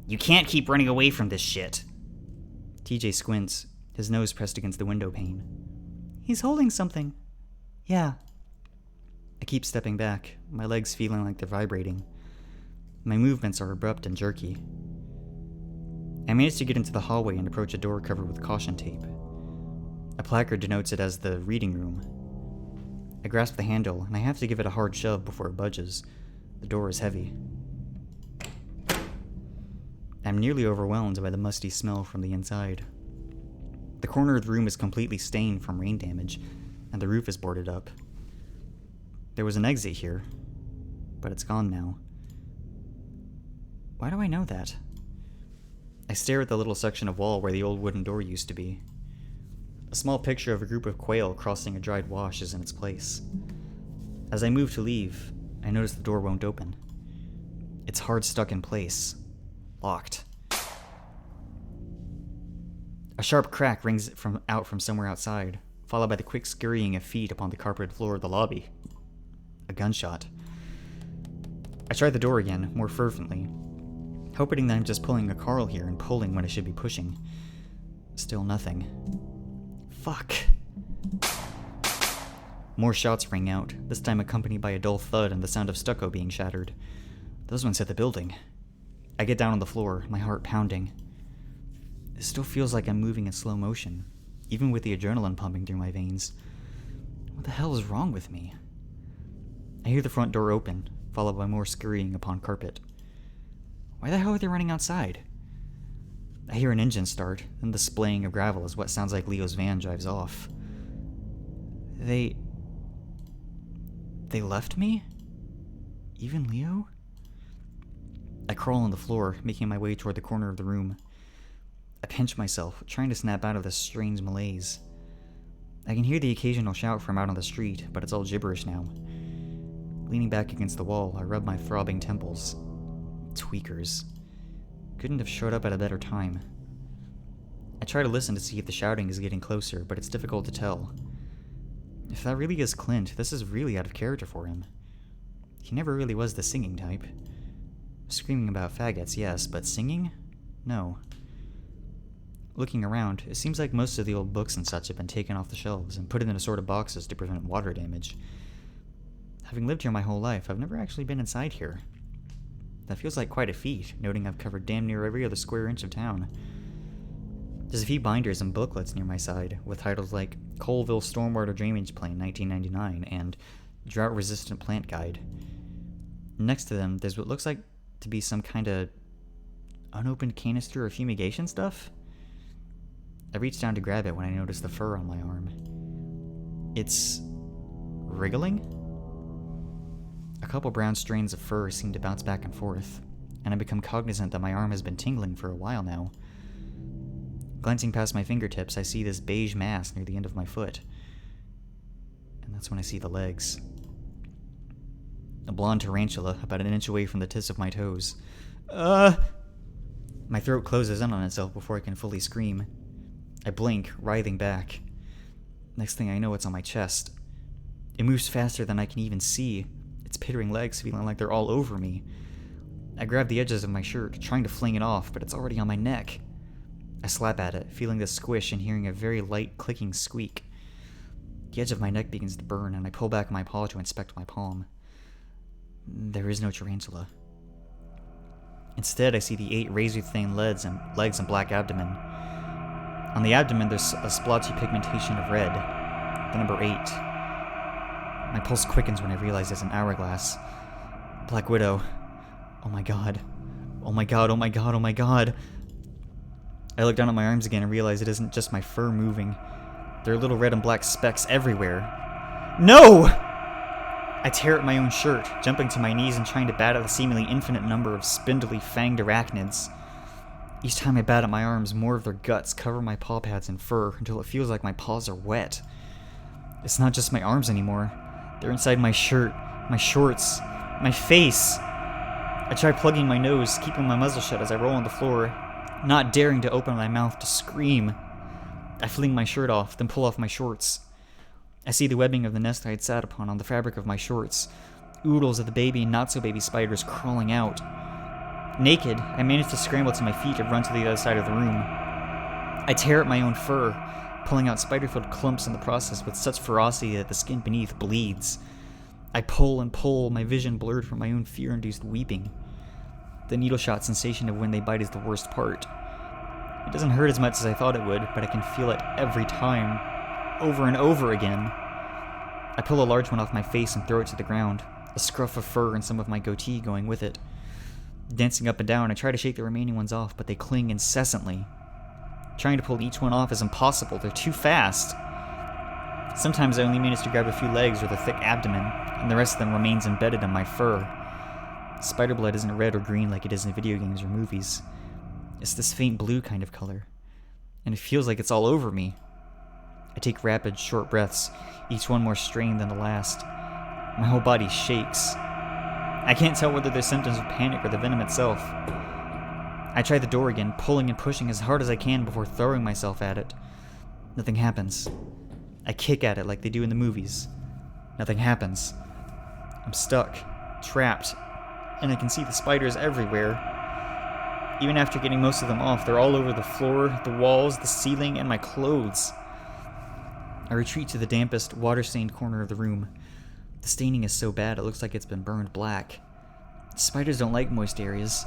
You can't keep running away from this shit. TJ squints, his nose pressed against the window pane. He's holding something. Yeah. I keep stepping back, my legs feeling like they're vibrating. My movements are abrupt and jerky. I manage to get into the hallway and approach a door covered with caution tape. A placard denotes it as the reading room. I grasp the handle, and I have to give it a hard shove before it budges. The door is heavy. I'm nearly overwhelmed by the musty smell from the inside. The corner of the room is completely stained from rain damage, and the roof is boarded up. There was an exit here, but it's gone now. Why do I know that? I stare at the little section of wall where the old wooden door used to be. A small picture of a group of quail crossing a dried wash is in its place. As I move to leave, I notice the door won't open. It's hard stuck in place. Locked. A sharp crack rings out from somewhere outside, followed by the quick scurrying of feet upon the carpeted floor of the lobby. A gunshot. I try the door again, more fervently, hoping that I'm just pulling a Carl here and pulling when I should be pushing. Still nothing. Fuck. More shots ring out, this time accompanied by a dull thud and the sound of stucco being shattered. Those ones hit the building. I get down on the floor, my heart pounding. It still feels like I'm moving in slow motion, even with the adrenaline pumping through my veins. What the hell is wrong with me? I hear the front door open, followed by more scurrying upon carpet. Why the hell are they running outside? I hear an engine start, then the splaying of gravel as what sounds like Leo's van drives off. They left me? Even Leo? I crawl on the floor, making my way toward the corner of the room. I pinch myself, trying to snap out of this strange malaise. I can hear the occasional shout from out on the street, but it's all gibberish now. Leaning back against the wall, I rub my throbbing temples. Tweakers. Couldn't have showed up at a better time. I try to listen to see if the shouting is getting closer, but it's difficult to tell. If that really is Clint, this is really out of character for him. He never really was the singing type. Screaming about faggots, yes, but singing? No. Looking around, it seems like most of the old books and such have been taken off the shelves and put in assorted boxes to prevent water damage. Having lived here my whole life, I've never actually been inside here. That feels like quite a feat, noting I've covered damn near every other square inch of town. There's a few binders and booklets near my side, with titles like Colville Stormwater Drainage Plan 1999 and Drought Resistant Plant Guide. Next to them, there's what looks like to be some kind of unopened canister of fumigation stuff. I reach down to grab it when I notice the fur on my arm. It's wriggling? A couple brown strands of fur seem to bounce back and forth, and I become cognizant that my arm has been tingling for a while now. Glancing past my fingertips, I see this beige mass near the end of my foot. And that's when I see the legs. A blonde tarantula about an inch away from the tips of my toes. My throat closes in on itself before I can fully scream. I blink, writhing back. Next thing I know, it's on my chest. It moves faster than I can even see, its pittering legs feeling like they're all over me. I grab the edges of my shirt, trying to fling it off, but it's already on my neck. I slap at it, feeling the squish and hearing a very light clicking squeak. The edge of my neck begins to burn, and I pull back my paw to inspect my palm. There is no tarantula. Instead, I see the 8 razor-thin legs and black abdomen. On the abdomen, there's a splotchy pigmentation of red. The number 8. My pulse quickens when I realize it's an hourglass. Black Widow. Oh my god. Oh my god, oh my god, oh my god. I look down at my arms again and realize it isn't just my fur moving. There are little red and black specks everywhere. No! I tear at my own shirt, jumping to my knees and trying to bat at the seemingly infinite number of spindly, fanged arachnids. Each time I bat at my arms, more of their guts cover my paw pads in fur until it feels like my paws are wet. It's not just my arms anymore. They're inside my shirt, my shorts, my face. I try plugging my nose, keeping my muzzle shut as I roll on the floor, not daring to open my mouth to scream. I fling my shirt off, then pull off my shorts. I see the webbing of the nest I had sat upon on the fabric of my shorts, oodles of the baby and not-so-baby spiders crawling out. Naked, I manage to scramble to my feet and run to the other side of the room. I tear at my own fur, pulling out spider-filled clumps in the process with such ferocity that the skin beneath bleeds. I pull and pull, my vision blurred from my own fear-induced weeping. The needle-shot sensation of when they bite is the worst part. It doesn't hurt as much as I thought it would, but I can feel it every time, over and over again. I pull a large one off my face and throw it to the ground, a scruff of fur and some of my goatee going with it. Dancing up and down, I try to shake the remaining ones off, but they cling incessantly. Trying to pull each one off is impossible, they're too fast. Sometimes I only manage to grab a few legs or the thick abdomen, and the rest of them remains embedded in my fur. Spider blood isn't red or green like it is in video games or movies. It's this faint blue kind of color, and it feels like it's all over me. I take rapid, short breaths, each one more strained than the last. My whole body shakes. I can't tell whether they're symptoms of panic or the venom itself. I try the door again, pulling and pushing as hard as I can before throwing myself at it. Nothing happens. I kick at it like they do in the movies. Nothing happens. I'm stuck, trapped, and I can see the spiders everywhere. Even after getting most of them off, they're all over the floor, the walls, the ceiling, and my clothes. I retreat to the dampest, water-stained corner of the room. The staining is so bad it looks like it's been burned black. Spiders don't like moist areas.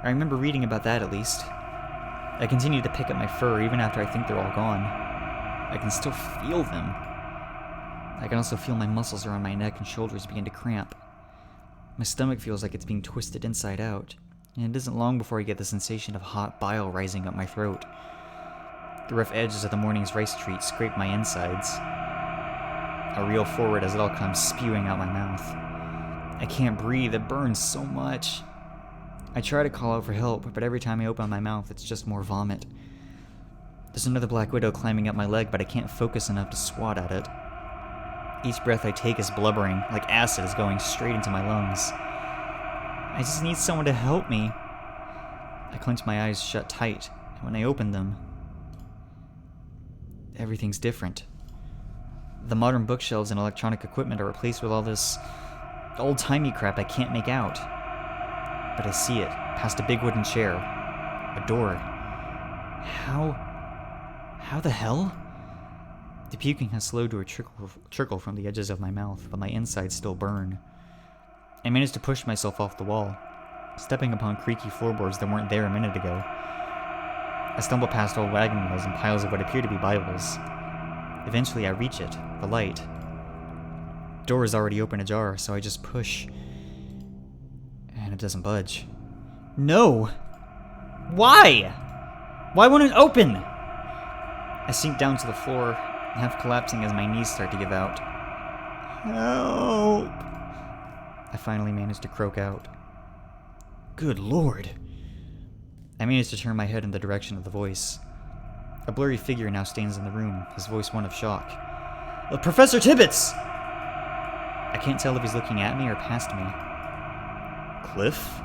I remember reading about that at least. I continue to pick at my fur even after I think they're all gone. I can still feel them. I can also feel my muscles around my neck and shoulders begin to cramp. My stomach feels like it's being twisted inside out, and it isn't long before I get the sensation of hot bile rising up my throat. The rough edges of the morning's rice treat scrape my insides. I reel forward as it all comes spewing out my mouth. I can't breathe, it burns so much. I try to call out for help, but every time I open my mouth, it's just more vomit. There's another Black Widow climbing up my leg, but I can't focus enough to swat at it. Each breath I take is blubbering, like acid is going straight into my lungs. I just need someone to help me. I clench my eyes shut tight, and when I open them, everything's different. The modern bookshelves and electronic equipment are replaced with all this old-timey crap I can't make out. But I see it, past a big wooden chair. A door. How the hell? The puking has slowed to a trickle from the edges of my mouth, but my insides still burn. I manage to push myself off the wall, stepping upon creaky floorboards that weren't there a minute ago. I stumble past old wagon wheels and piles of what appear to be Bibles. Eventually I reach it, the light. The door is already open ajar, so I just push. And it doesn't budge. No! Why? Why won't it open? I sink down to the floor, half collapsing as my knees start to give out. Help! I finally manage to croak out. Good lord. I manage to turn my head in the direction of the voice. A blurry figure now stands in the room, his voice one of shock. Professor Tibbets! I can't tell if he's looking at me or past me. Cliff?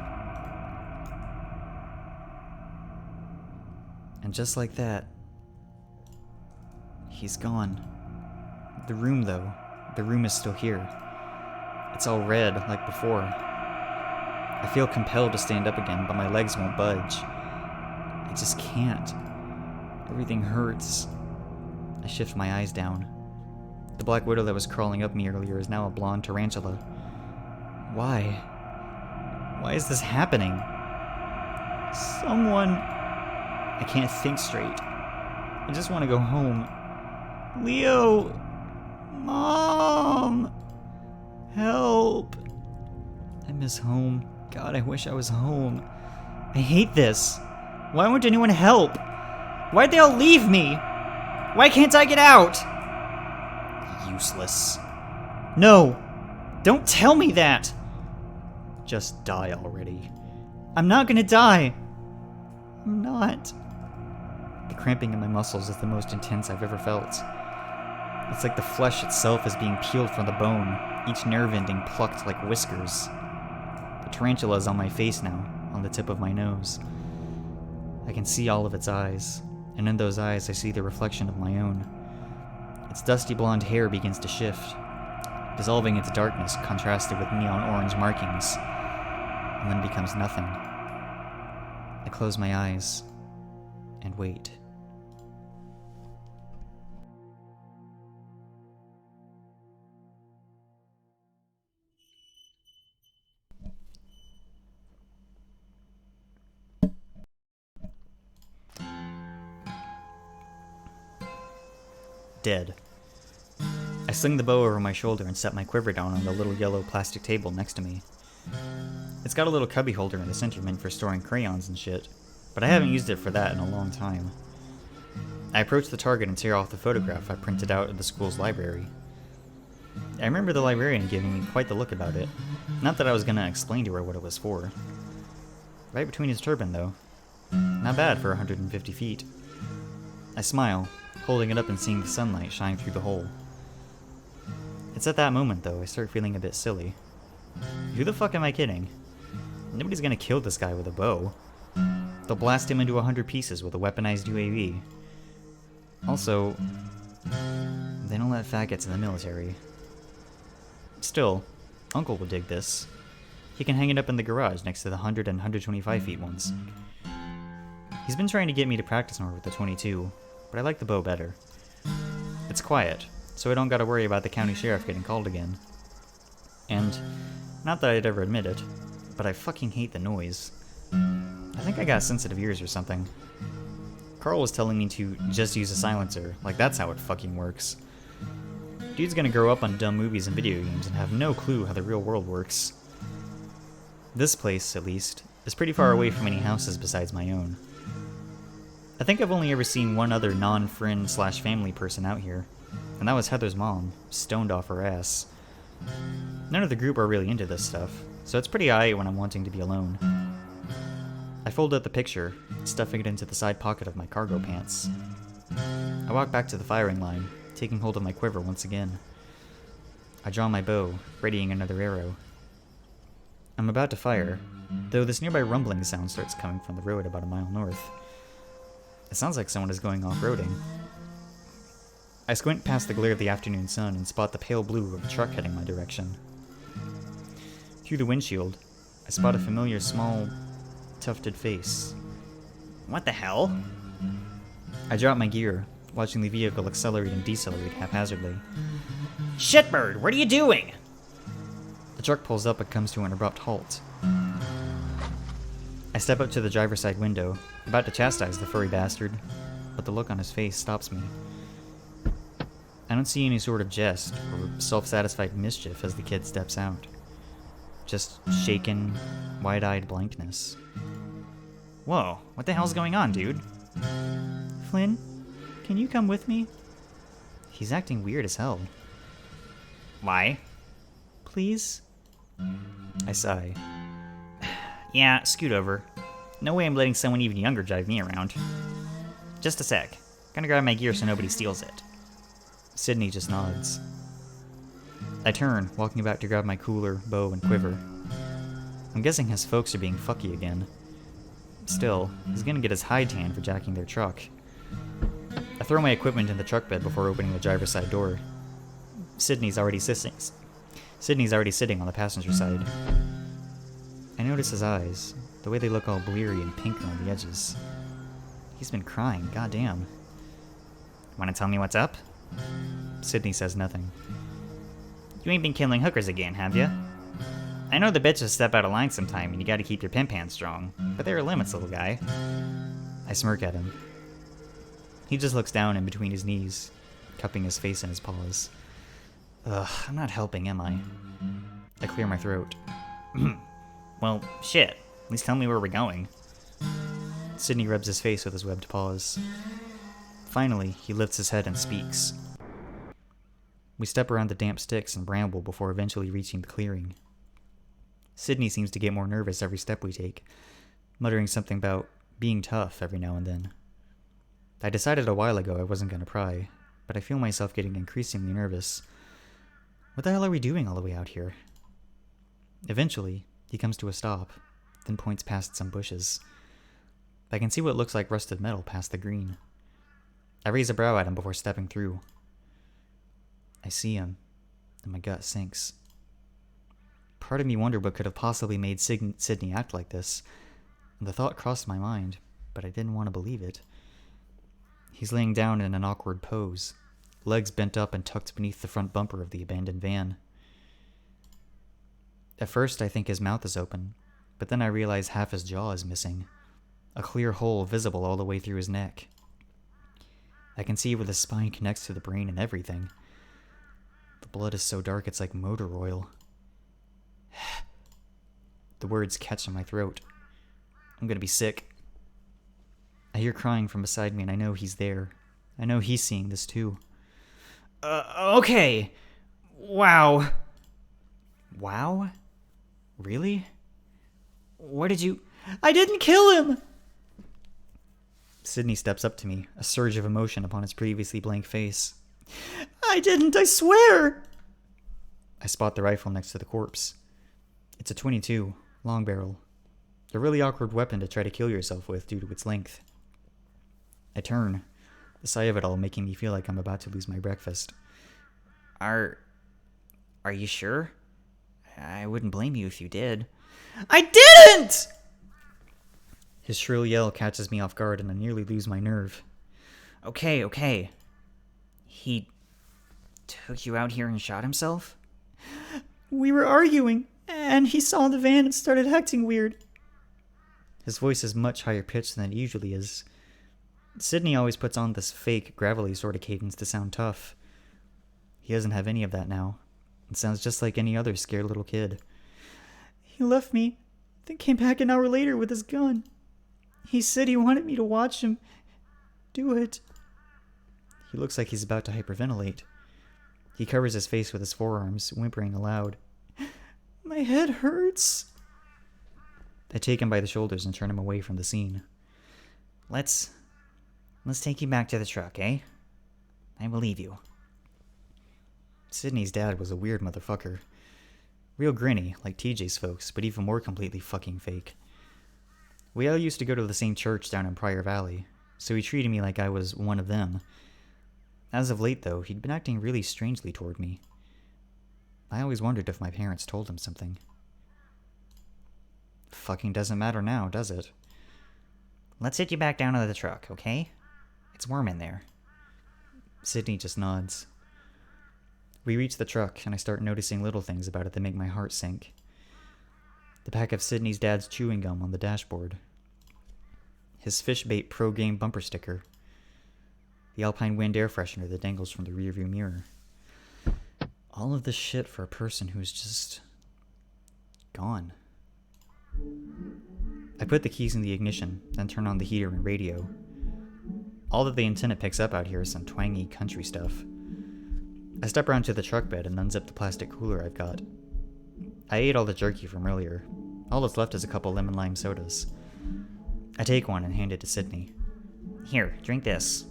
And just like that, he's gone. The room, though, the room is still here. It's all red, like before. I feel compelled to stand up again, but my legs won't budge. I just can't. Everything hurts. I shift my eyes down. The Black Widow that was crawling up me earlier is now a blonde tarantula. Why? Why is this happening? Someone... I can't think straight. I just want to go home. Leo! Mom! Help! I miss home. God, I wish I was home. I hate this. Why won't anyone help? Why'd they all leave me? Why can't I get out? Useless. No! Don't tell me that! Just die already. I'm not gonna die. I'm not. The cramping in my muscles is the most intense I've ever felt. It's like the flesh itself is being peeled from the bone, each nerve ending plucked like whiskers. The tarantula is on my face now, on the tip of my nose. I can see all of its eyes, and in those eyes I see the reflection of my own. Its dusty blonde hair begins to shift, dissolving into darkness contrasted with neon orange markings, and then becomes nothing. I close my eyes and wait. Dead. I sling the bow over my shoulder and set my quiver down on the little yellow plastic table next to me. It's got a little cubby holder in the center meant for storing crayons and shit, but I haven't used it for that in a long time. I approach the target and tear off the photograph I printed out at the school's library. I remember the librarian giving me quite the look about it. Not that I was gonna explain to her what it was for. Right between his turban, though. Not bad for 150 feet. I smile, holding it up and seeing the sunlight shine through the hole. It's at that moment, though, I start feeling a bit silly. Who the fuck am I kidding? Nobody's gonna kill this guy with a bow. They'll blast him into 100 pieces with a weaponized UAV. Also, they don't let faggots in the military. Still, Uncle will dig this. He can hang it up in the garage next to the 100 and 125 feet ones. He's been trying to get me to practice more with the 22, but I like the bow better. It's quiet, so I don't gotta worry about the county sheriff getting called again. And, not that I'd ever admit it, but I fucking hate the noise. I think I got sensitive ears or something. Carl was telling me to just use a silencer, like that's how it fucking works. Dude's gonna grow up on dumb movies and video games and have no clue how the real world works. This place, at least, is pretty far away from any houses besides my own. I think I've only ever seen one other non-friend/family person out here, and that was Heather's mom, stoned off her ass. None of the group are really into this stuff, so it's pretty aight when I'm wanting to be alone. I fold out the picture, stuffing it into the side pocket of my cargo pants. I walk back to the firing line, taking hold of my quiver once again. I draw my bow, readying another arrow. I'm about to fire, though this nearby rumbling sound starts coming from the road about a mile north. It sounds like someone is going off-roading. I squint past the glare of the afternoon sun and spot the pale blue of a truck heading my direction. Through the windshield, I spot a familiar small, tufted face. What the hell? I drop my gear, watching the vehicle accelerate and decelerate haphazardly. Shitbird, what are you doing? The truck pulls up and comes to an abrupt halt. I step up to the driver's side window, about to chastise the furry bastard, but the look on his face stops me. I don't see any sort of jest or self-satisfied mischief as the kid steps out. Just shaken, wide-eyed blankness. Whoa, what the hell's going on, dude? Flynn, can you come with me? He's acting weird as hell. Why? Please? I sigh. Yeah, scoot over. No way I'm letting someone even younger drive me around. Just a sec. Gonna grab my gear so nobody steals it. Sydney just nods. I turn, walking back to grab my cooler, bow, and quiver. I'm guessing his folks are being fucky again. Still, he's gonna get his hide tan for jacking their truck. I throw my equipment in the truck bed before opening the driver's side door. Sydney's already sitting on the passenger side. I notice his eyes, the way they look all bleary and pink around the edges. He's been crying, goddamn. Wanna tell me what's up? Sydney says nothing. You ain't been killing hookers again, have ya? I know the bitches step out of line sometime and you gotta keep your pimp hand strong, but there are limits, little guy. I smirk at him. He just looks down in between his knees, cupping his face in his paws. Ugh, I'm not helping, am I? I clear my throat. Well, shit. At least tell me where we're going. Sydney rubs his face with his webbed paws. Finally, he lifts his head and speaks. We step around the damp sticks and bramble before eventually reaching the clearing. Sydney seems to get more nervous every step we take, muttering something about being tough every now and then. I decided a while ago I wasn't going to pry, but I feel myself getting increasingly nervous. What the hell are we doing all the way out here? Eventually, he comes to a stop, then points past some bushes. I can see what looks like rusted metal past the green. I raise a brow at him before stepping through. I see him, and my gut sinks. Part of me wondered what could have possibly made Sydney act like this, and the thought crossed my mind, but I didn't want to believe it. He's laying down in an awkward pose, legs bent up and tucked beneath the front bumper of the abandoned van. At first, I think his mouth is open, but then I realize half his jaw is missing, a clear hole visible all the way through his neck. I can see where the spine connects to the brain and everything. The blood is so dark it's like motor oil. The words catch in my throat. I'm gonna be sick. I hear crying from beside me and I know he's there. I know he's seeing this too. Okay. Wow. Wow? Really? Where did you... I didn't kill him! Sydney steps up to me, a surge of emotion upon his previously blank face. I didn't, I swear! I spot the rifle next to the corpse. It's a .22, long barrel. A really awkward weapon to try to kill yourself with due to its length. I turn, the sight of it all making me feel like I'm about to lose my breakfast. Are you sure? I wouldn't blame you if you did. I didn't! His shrill yell catches me off guard and I nearly lose my nerve. Okay. He took you out here and shot himself? We were arguing, and he saw the van and started acting weird. His voice is much higher pitched than it usually is. Sydney always puts on this fake, gravelly sort of cadence to sound tough. He doesn't have any of that now. It sounds just like any other scared little kid. He left me, then came back an hour later with his gun. He said he wanted me to watch him do it. He looks like he's about to hyperventilate. He covers his face with his forearms, whimpering aloud. My head hurts. I take him by the shoulders and turn him away from the scene. Let's take you back to the truck, eh? I believe you. Sydney's dad was a weird motherfucker. Real grinny, like TJ's folks, but even more completely fucking fake. We all used to go to the same church down in Prior Valley, so he treated me like I was one of them. As of late, though, he'd been acting really strangely toward me. I always wondered if my parents told him something. Fucking doesn't matter now, does it? Let's sit you back down to the truck, okay? It's warm in there. Sydney just nods. We reach the truck, and I start noticing little things about it that make my heart sink. The pack of Sydney's dad's chewing gum on the dashboard. His Fishbait Pro Game bumper sticker. The Alpine Wind air freshener that dangles from the rearview mirror. All of this shit for a person who's just... gone. I put the keys in the ignition, then turn on the heater and radio. All that the antenna picks up out here is some twangy country stuff. I step around to the truck bed and unzip the plastic cooler I've got. I ate all the jerky from earlier. All that's left is a couple lemon lime sodas. I take one and hand it to Sydney. Here, drink this.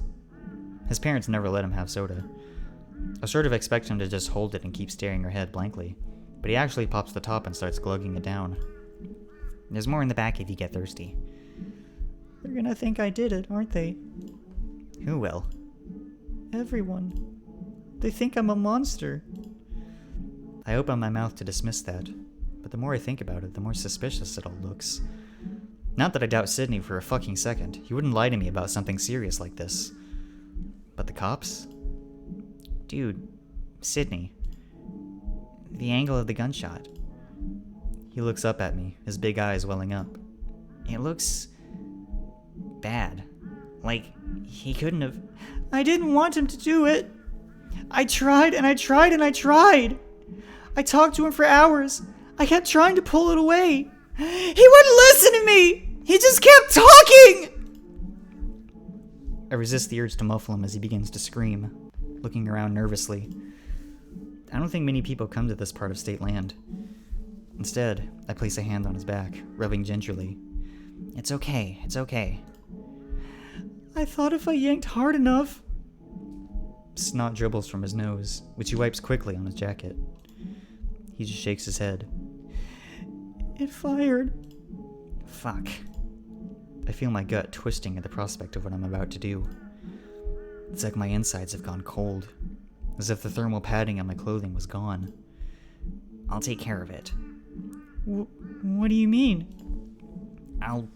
His parents never let him have soda. I sort of expect him to just hold it and keep staring her head blankly, but he actually pops the top and starts glugging it down. There's more in the back if you get thirsty. They're gonna think I did it, aren't they? Who will? Everyone. They think I'm a monster. I open my mouth to dismiss that, but the more I think about it, the more suspicious it all looks. Not that I doubt Sydney for a fucking second. He wouldn't lie to me about something serious like this. But the cops? Dude, Sydney. The angle of the gunshot. He looks up at me, his big eyes welling up. It looks bad. Like, he couldn't have. I didn't want him to do it. I tried and I tried and I tried. I talked to him for hours. I kept trying to pull it away. He wouldn't listen to me. He just kept talking. I resist the urge to muffle him as he begins to scream, looking around nervously. I don't think many people come to this part of state land. Instead, I place a hand on his back, rubbing gingerly. It's okay. It's okay. I thought if I yanked hard enough. Snot dribbles from his nose, which he wipes quickly on his jacket. He just shakes his head. It fired. Fuck. I feel my gut twisting at the prospect of what I'm about to do. It's like my insides have gone cold, as if the thermal padding on my clothing was gone. I'll take care of it. What do you mean? I'll,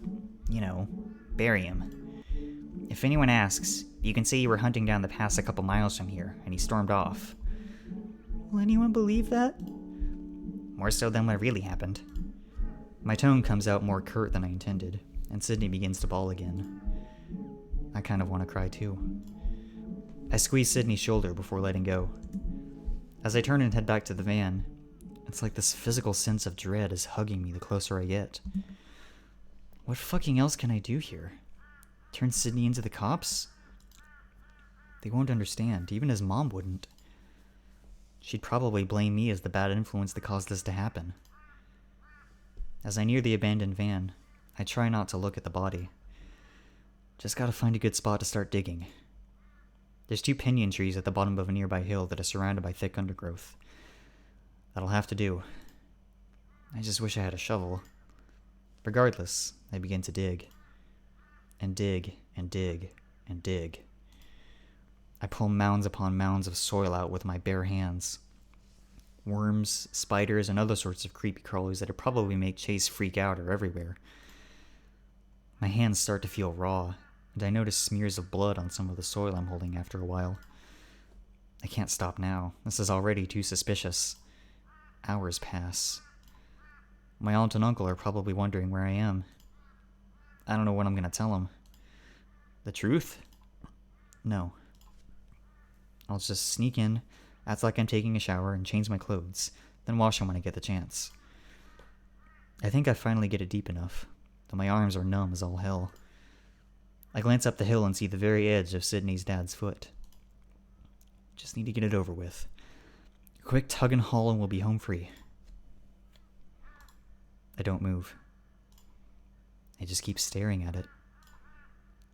bury him. If anyone asks, you can say you were hunting down the pass a couple miles from here, and he stormed off. Will anyone believe that? More so than what really happened. My tone comes out more curt than I intended, and Sydney begins to bawl again. I kind of want to cry too. I squeeze Sydney's shoulder before letting go. As I turn and head back to the van, it's like this physical sense of dread is hugging me the closer I get. What fucking else can I do here? Turn Sydney into the cops? They won't understand, even his mom wouldn't. She'd probably blame me as the bad influence that caused this to happen. As I near the abandoned van, I try not to look at the body. Just gotta find a good spot to start digging. There's 2 pinyon trees at the bottom of a nearby hill that are surrounded by thick undergrowth. That'll have to do. I just wish I had a shovel. Regardless, I begin to dig. And dig, and dig, and dig. I pull mounds upon mounds of soil out with my bare hands. Worms, spiders, and other sorts of creepy crawlers that'd probably make Chase freak out are everywhere. My hands start to feel raw, and I notice smears of blood on some of the soil I'm holding after a while. I can't stop now. This is already too suspicious. Hours pass. My aunt and uncle are probably wondering where I am. I don't know what I'm gonna tell them. The truth? No. I'll just sneak in, act like I'm taking a shower, and change my clothes, then wash them when I get the chance. I think I finally get it deep enough, though my arms are numb as all hell. I glance up the hill and see the very edge of Sydney's dad's foot. Just need to get it over with. A quick tug and haul and we'll be home free. I don't move. I just keep staring at it.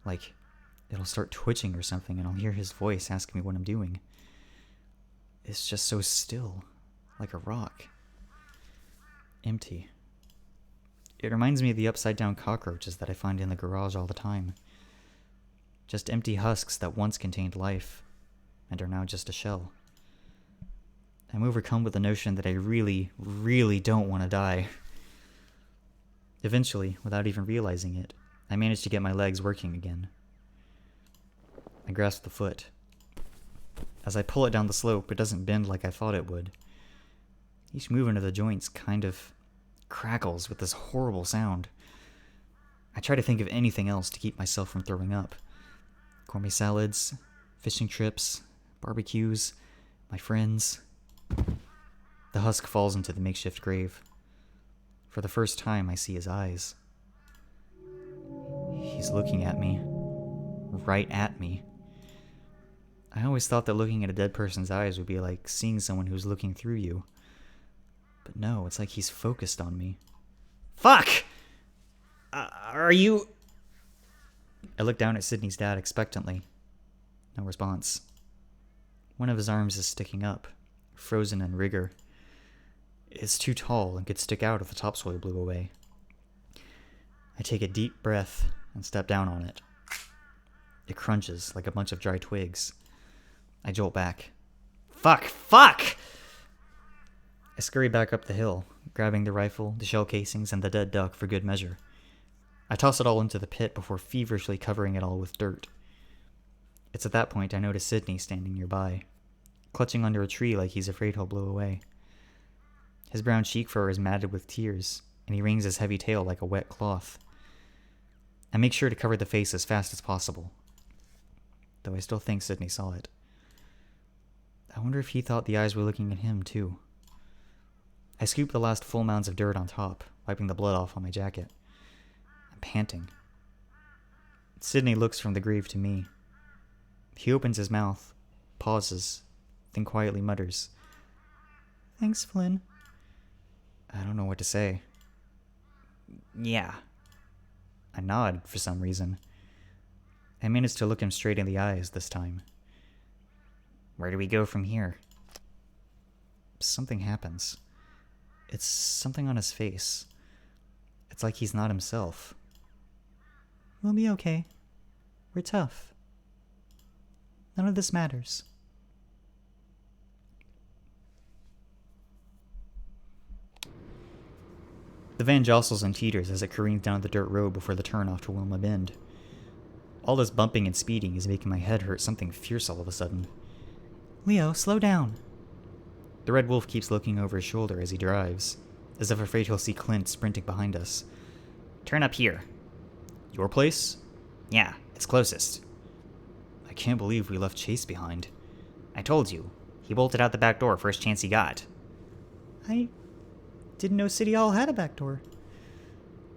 Like, it'll start twitching or something and I'll hear his voice asking me what I'm doing. It's just so still, like a rock. Empty. It reminds me of the upside-down cockroaches that I find in the garage all the time. Just empty husks that once contained life, and are now just a shell. I'm overcome with the notion that I really, really don't want to die. Eventually, without even realizing it, I manage to get my legs working again. I grasp the foot. As I pull it down the slope, it doesn't bend like I thought it would. Each movement of the joints kind of crackles with this horrible sound. I try to think of anything else to keep myself from throwing up. Gourmet salads, fishing trips, barbecues, my friends. The husk falls into the makeshift grave. For the first time, I see his eyes. He's looking at me. Right at me. I always thought that looking at a dead person's eyes would be like seeing someone who's looking through you. But no, it's like he's focused on me. Fuck! Are you... I look down at Sydney's dad expectantly. No response. One of his arms is sticking up, frozen in rigor. It's too tall and could stick out if the topsoil blew away. I take a deep breath and step down on it. It crunches like a bunch of dry twigs. I jolt back. Fuck! I scurry back up the hill, grabbing the rifle, the shell casings, and the dead duck for good measure. I toss it all into the pit before feverishly covering it all with dirt. It's at that point I notice Sydney standing nearby, clutching under a tree like he's afraid he'll blow away. His brown cheek fur is matted with tears, and he wrings his heavy tail like a wet cloth. I make sure to cover the face as fast as possible, though I still think Sydney saw it. I wonder if he thought the eyes were looking at him, too. I scoop the last full mounds of dirt on top, wiping the blood off on my jacket. I'm panting. Sydney looks from the grave to me. He opens his mouth, pauses, then quietly mutters, "Thanks, Flynn." I don't know what to say. Yeah. I nod for some reason. I manage to look him straight in the eyes this time. Where do we go from here? Something happens. It's something on his face. It's like he's not himself. We'll be okay. We're tough. None of this matters. The van jostles and teeters as it careens down the dirt road before the turnoff to Wilma Bend. All this bumping and speeding is making my head hurt something fierce all of a sudden. Leo, slow down. The Red Wolf keeps looking over his shoulder as he drives, as if afraid he'll see Clint sprinting behind us. Turn up here. Your place? Yeah, it's closest. I can't believe we left Chase behind. I told you. He bolted out the back door first chance he got. I didn't know City Hall had a back door.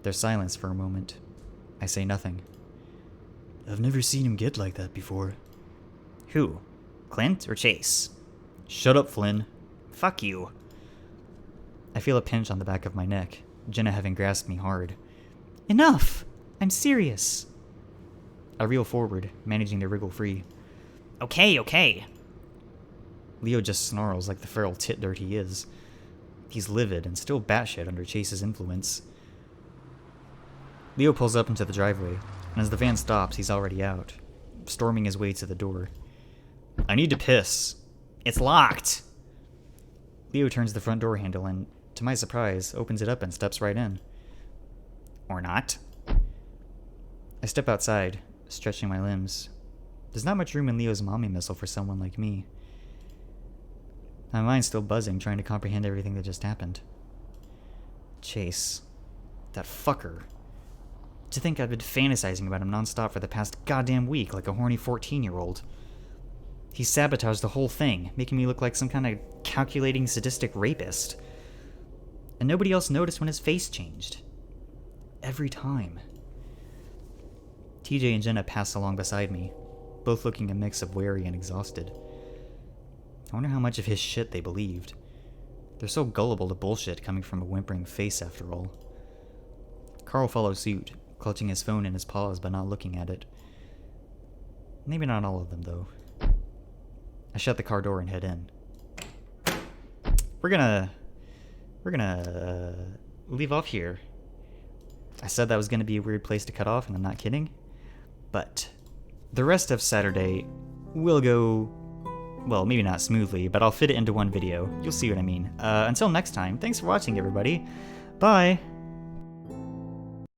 There's silence for a moment. I say nothing. I've never seen him get like that before. Who? Clint or Chase? Shut up, Flynn. Fuck you. I feel a pinch on the back of my neck, Jenna having grasped me hard. Enough! I'm serious. I reel forward, managing to wriggle free. Okay. Leo just snarls like the feral tit dirt he is. He's livid and still batshit under Chase's influence. Leo pulls up into the driveway, and as the van stops, he's already out, storming his way to the door. I need to piss. It's locked. Leo turns the front door handle and, to my surprise, opens it up and steps right in. Or not. I step outside, stretching my limbs. There's not much room in Leo's mommy missile for someone like me. My mind's still buzzing, trying to comprehend everything that just happened. Chase. That fucker. To think I've been fantasizing about him nonstop for the past goddamn week like a horny 14-year-old. He sabotaged the whole thing, making me look like some kind of calculating, sadistic rapist. And nobody else noticed when his face changed. Every time. TJ and Jenna pass along beside me, both looking a mix of wary and exhausted. I wonder how much of his shit they believed. They're so gullible to bullshit coming from a whimpering face, after all. Carl follows suit, clutching his phone in his paws but not looking at it. Maybe not all of them, though. I shut the car door and head in. We're gonna leave off here. I said that was gonna be a weird place to cut off, and I'm not kidding. But the rest of Saturday will go, well, maybe not smoothly, but I'll fit it into one video. You'll see what I mean. Until next time, thanks for watching, everybody. Bye!